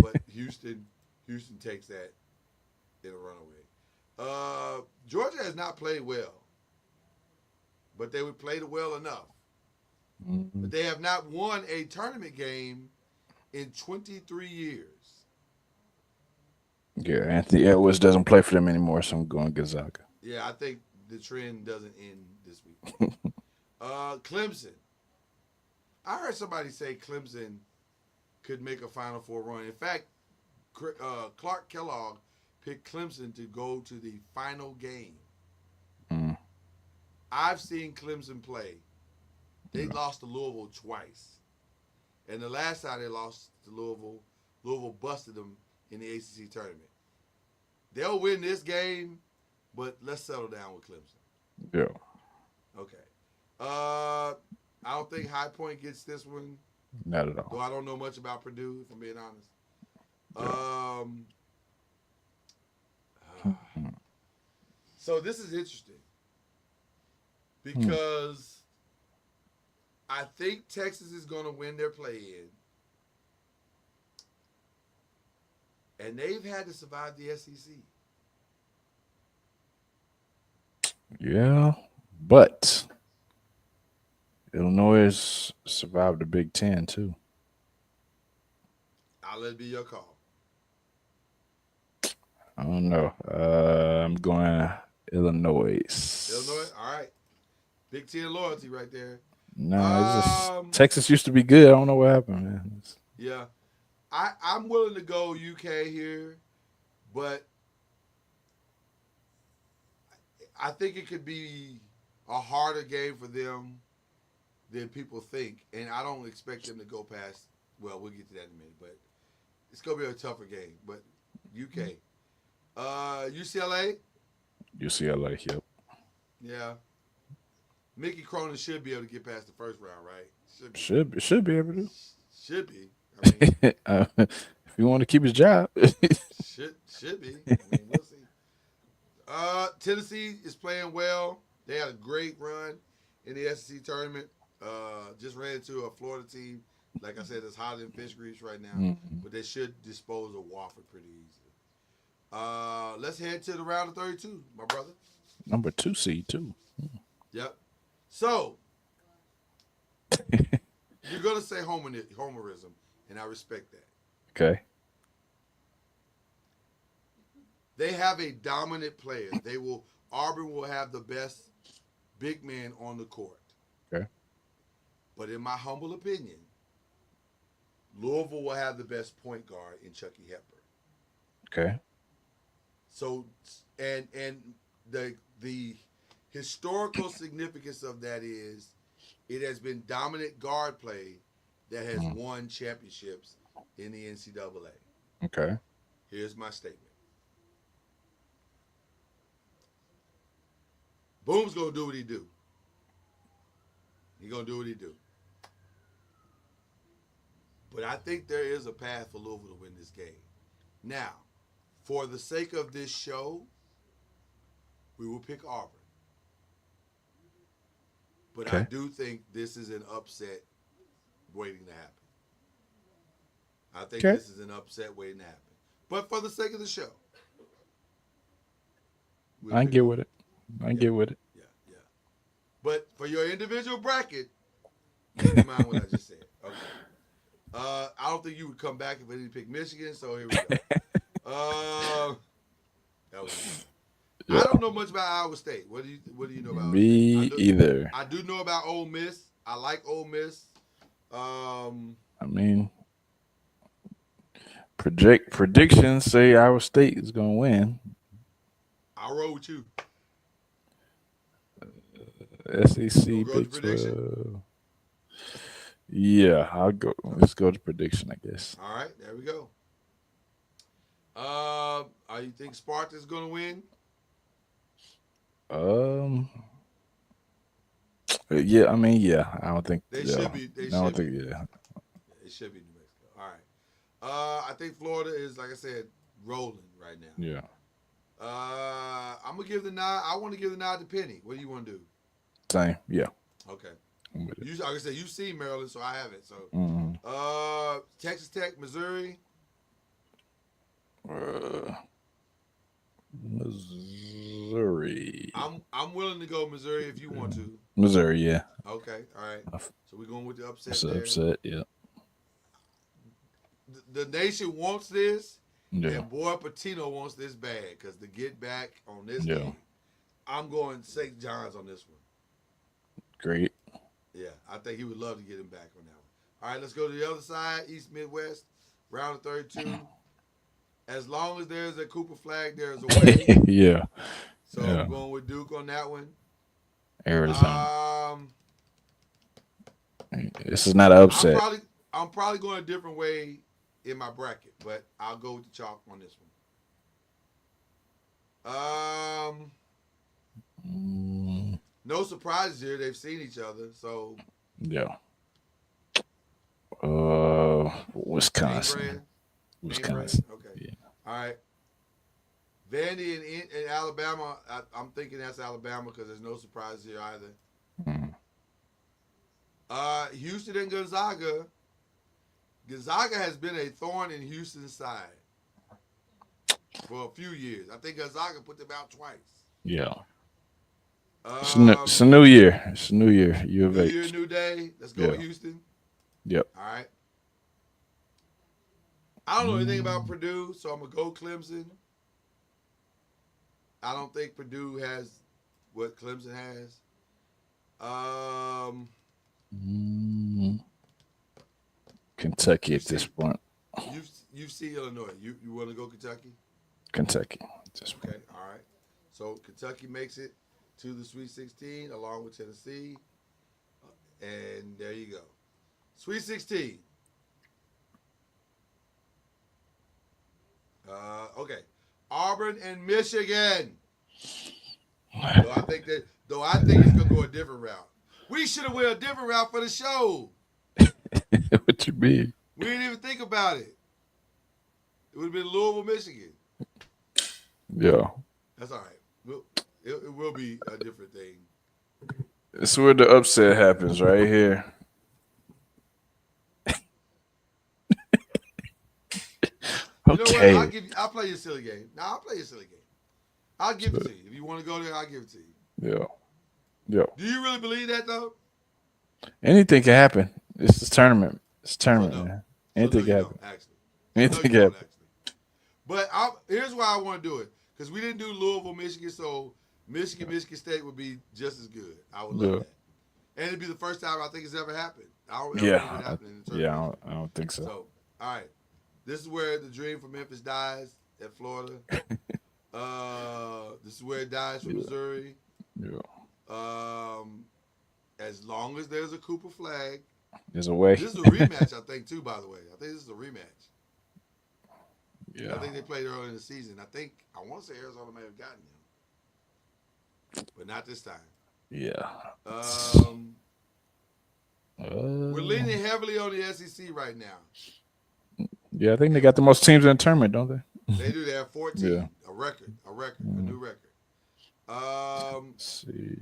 But Houston takes that in a runaway. Georgia has not played well, but they would play well enough. But they have not won a tournament game in 23 years. Yeah, Anthony Edwards doesn't play for them anymore, so I'm going Gonzaga. Yeah, I think the trend doesn't end this week. Clemson. I heard somebody say Clemson could make a Final Four run. In fact, Clark Kellogg picked Clemson to go to the final game. I've seen Clemson play. They lost to Louisville twice. And the last time they lost to Louisville busted them in the ACC tournament. They'll win this game, but let's settle down with Clemson. Yeah. Okay. I don't think High Point gets this one. Not at Though all. I don't know much about Purdue, if I'm being honest. So this is interesting because I think Texas is going to win their play-in, and they've had to survive the SEC. Yeah, but Illinois has survived the Big Ten too. I'll let it be your call. I don't know. I'm going Illinois. Illinois, all right. Big Ten loyalty right there. No, it's just Texas used to be good. I don't know what happened, man. Yeah. I'm willing to go UK here, but I think it could be a harder game for them than people think. And I don't expect them to go past, well, we'll get to that in a minute, but it's going to be a tougher game. But UK. UCLA? UCLA, yep. Yeah. Mickey Cronin should be able to get past the first round, right? Should be able to. Should be. I mean, if you want to keep his job. should be. I mean, we'll see. Tennessee is playing well. They had a great run in the SEC tournament. Just ran into a Florida team. Like I said, it's hotter than fish grease right now. But they should dispose of Wofford pretty easily. Let's head to the round of 32, my brother. Number 2 seed, too. Yep. So, you're going to say homerism, and I respect that. Okay. They have a dominant player. Auburn will have the best big man on the court. Okay. But in my humble opinion, Louisville will have the best point guard in Chucky Hepburn. Okay. So and the historical significance of that is it has been dominant guard play that has won championships in the NCAA. Okay. Here's my statement. Boom's gonna do what he do. He gonna do what he do. But I think there is a path for Louisville to win this game. Now, for the sake of this show, we will pick Auburn. But I do think this is an upset waiting to happen. I think this is an upset waiting to happen. But for the sake of the show, I get with it. I get with it. Yeah. But for your individual bracket, keep in mind what I just said. Okay. I don't think you would come back if I didn't pick Michigan, so here we go. That was I don't know much about Iowa State. What do you know about Me either. I do know about Ole Miss. I like Ole Miss. I mean, predictions say Iowa State is gonna win. I'll roll with you. SEC Big Big 12. Yeah, I'll go. Let's go to prediction, I guess. All right, there we go. You think Sparta's gonna win? Yeah, I mean, yeah. I don't think They should be. It should be New Mexico. All right. I think Florida is, like I said, rolling right now. Yeah. I'm gonna give the nod. I want to give the nod to Penny. What do you want to do? Same. Yeah. Okay. I'm with it. You, like I said, you've seen Maryland, so I haven't. So, Texas Tech, Missouri. Missouri. I'm willing to go Missouri if you want to. Missouri, yeah. Okay. All right. So we're going with the upset. It's there. upset, yeah. The nation wants this. Yeah. And boy, Patino wants this bad because to get back on this Yeah. game, I'm going St. John's on this one. Great. Yeah, I think he would love to get him back on that one. All right, let's go to the other side, East Midwest, round of 32. As long as there's a Cooper flag, there's a way. Yeah. So Yeah. I'm going with Duke on that one. Arizona. This is not an upset. I'm probably going a different way in my bracket, but I'll go with the chalk on this one. No surprises here. They've seen each other, so Yeah. Wisconsin. Wisconsin. Okay. Yeah. All right. Vandy and Alabama. I'm thinking that's Alabama because there's no surprises here either. Houston and Gonzaga. Gonzaga has been a thorn in Houston's side for a few years. I think Gonzaga put them out twice. Yeah. It's a new year. It's a new year. U of New H. year, new day. Let's go with Houston. Yep. All right. I don't know anything about Purdue, so I'm going to go Clemson. I don't think Purdue has what Clemson has. Kentucky at this point. You see Illinois. You want to go Kentucky? Kentucky. Just Okay, all right. So Kentucky makes it to the Sweet 16 along with Tennessee. And there you go. Sweet 16. Okay. Auburn and Michigan. Though I think it's gonna go a different route. We should have went a different route for the show. What you mean? We didn't even think about it. It would have been Louisville, Michigan. Yeah. That's all right. It will be a different thing. It's where the upset happens, right here. Okay. You know what? I'll play you a silly game. I'll play you a silly game. I'll give it to you. If you want to go there, I'll give it to you. Yeah. Yeah. Do you really believe that though? Anything can happen. It's a tournament. It's a tournament, no. man. Anything can happen. Actually. Anything can happen. But here's why I want to do it. Because we didn't do Louisville, Michigan, so Michigan State would be just as good. I would love that. And it'd be the first time I think it's ever happened. I don't think it happened in the tournament. I don't think so. So, all right. This is where the dream for Memphis dies at Florida. This is where it dies for Missouri. Yeah. As long as there's a Cooper flag. There's a way. This is a rematch, I think, too, by the way. I think this is a rematch. Yeah. I think they played early in the season. I want to say Arizona may have gotten them. But not this time. Yeah. We're leaning heavily on the SEC right now. Yeah, I think they got the most teams in the tournament, don't they? They do. They have 14. Yeah. A new record. Let's see.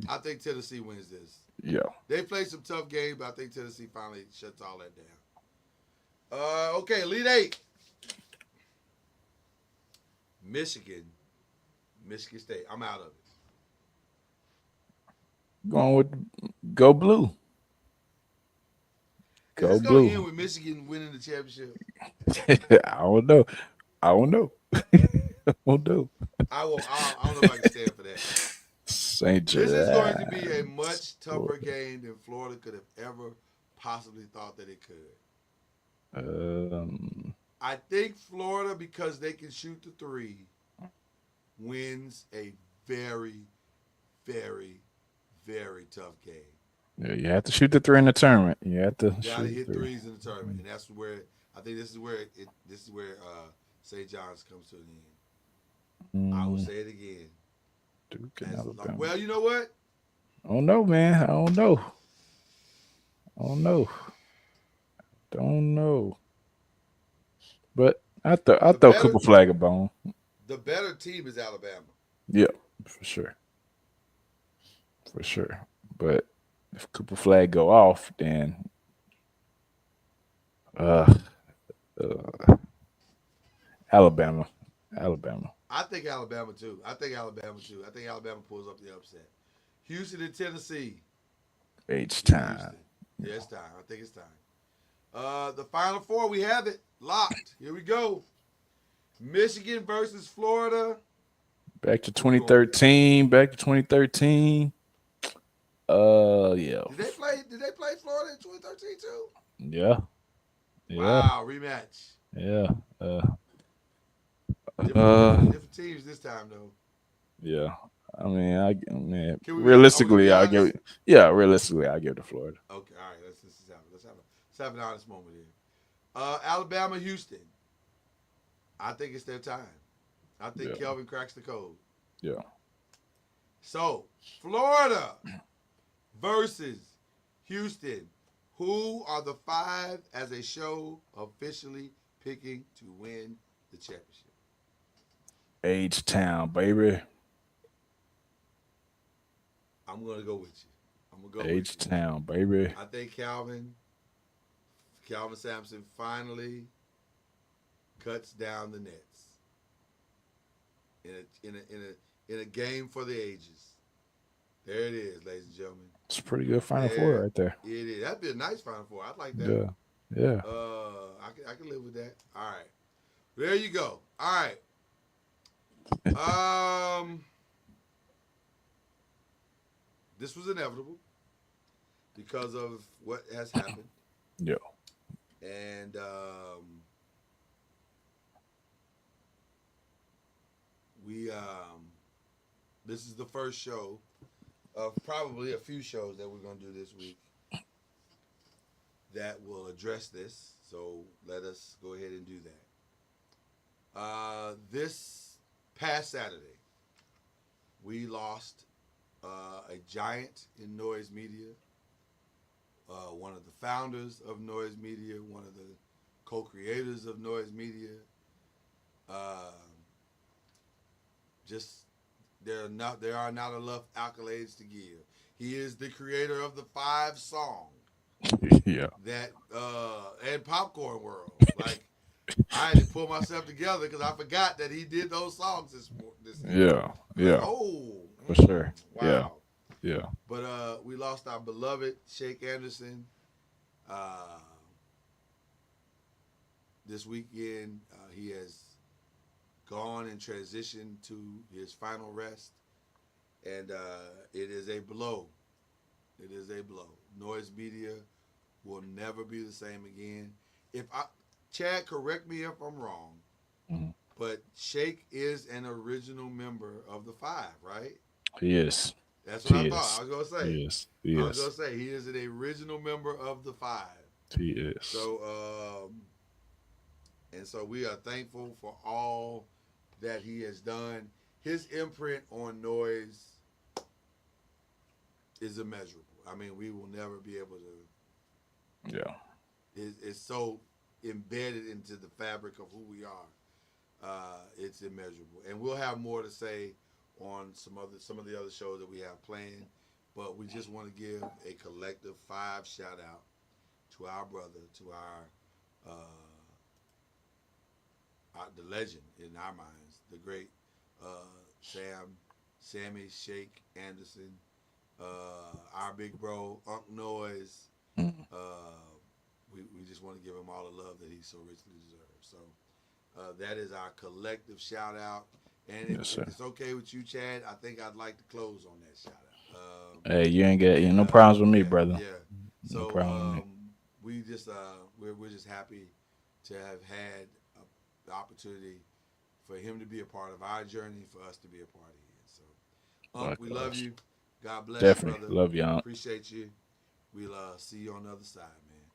I think Tennessee wins this. Yeah. They played some tough games, but I think Tennessee finally shuts all that down. Okay, Elite Eight. Michigan State. I'm out of it. Going with Go Blue. Go Is this Blue. going to end with Michigan winning the championship? I don't know. I don't know. I don't know if I can stand for that. St. This is going to be a much tougher game than Florida could have ever possibly thought that it could. I think Florida, because they can shoot the three, wins a very, very, very tough game. Yeah, you have to shoot the three in the tournament. You have to Gotta shoot hit three. threes in the tournament, and that's where I think this is where St. John's comes to an end. I will say it again. Duke and Alabama. Well, you know what? I don't know, man. I don't know. Don't know. But I throw Cooper flag a bone. The better team is Alabama. Yeah, for sure. For sure. But if Cooper flag go off, then Alabama. I think Alabama too. I think Alabama pulls up the upset. Houston and Tennessee. H-time. Houston. Yeah, it's time. I think it's time. The Final Four, we have it locked. Here we go. Michigan versus Florida. Back to 2013. Yeah. Did they play Florida in 2013 too? Yeah. Wow, rematch. Yeah. Different teams this time though. Yeah. I mean, realistically, I'll give it to Florida. Okay, all right. Let's have an honest moment here. Alabama, Houston. I think it's their time. I think Kelvin cracks the code. Yeah. So, Florida versus Houston. Who are the five as a show officially picking to win the championship? H-Town, baby. I'm going to go with you. H-Town, baby. I think Calvin Sampson finally cuts down the nets in a game for the ages. There it is, ladies and gentlemen. It's a pretty good Final Four right there. It is. That'd be a nice Final Four. I'd like that. Yeah. I can live with that. All right. There you go. All right. This was inevitable because of what has happened. Yeah. And this is the first show of probably a few shows that we're going to do this week that will address this. So let us go ahead and do that. This past Saturday, we lost a giant in noise media, one of the founders of noise media, one of the co-creators of noise media. There are not enough accolades to give. He is the creator of the 5 song. Yeah. That and Popcorn World. Like, I had to pull myself together because I forgot that he did those songs this Yeah. Like, for sure. Wow. Yeah. But we lost our beloved Shake Anderson this weekend. He has gone and transitioned to his final rest, and it is a blow. It is a blow. Noise media will never be the same again. Chad, correct me if I'm wrong. Mm-hmm. But Shake is an original member of the Five, right? He is. That's what He I thought. is. I was gonna say. He is. He I was is. gonna say he is an original member of the Five. He is. So, and so we are thankful for all that he has done. His imprint on noise is immeasurable. I mean, we will never be able to. Yeah. It's so embedded into the fabric of who we are. It's immeasurable, and we'll have more to say on some of the other shows that we have planned. But we just want to give a collective 5 shout out to our brother, to the legend in our minds, the great Sammy Shake Anderson, our big bro Unc Noise. We just want to give him all the love that he so richly deserves. So that is our collective shout out. And if it's okay with you, Chad, I think I'd like to close on that shout out. Hey, you ain't got no problems with me, brother. Yeah. So No problem with me. we just we're just happy to have had the opportunity for him to be a part of our journey, for us to be a part of his. So we love you. God bless Definitely. you, brother. Love y'all. Appreciate you. We'll see you on the other side, man.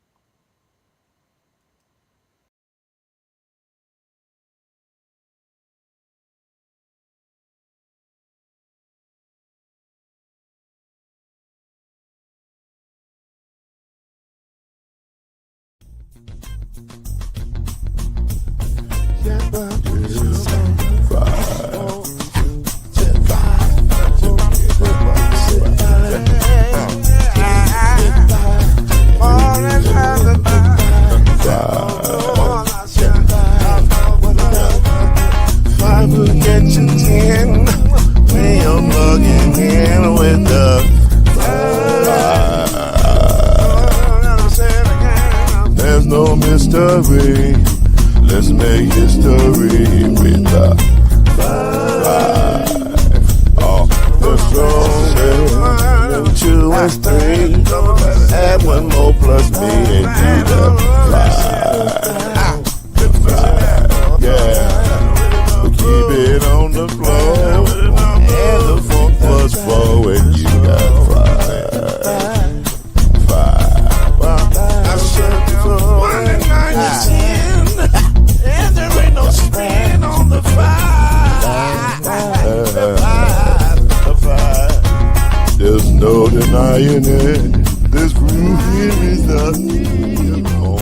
Five will get you 10 when you're plugging in with the five. There's no mystery. Let's make history with the five. Oh, the strongest. 2 and 3. Add 1 more plus me and do the 5. Yeah. Keep it on the floor, and the funk plus 4, and you got 5. I said before, 1 and 9 is 10, and there ain't no spin on the 5. There's no denying it. This groove here is the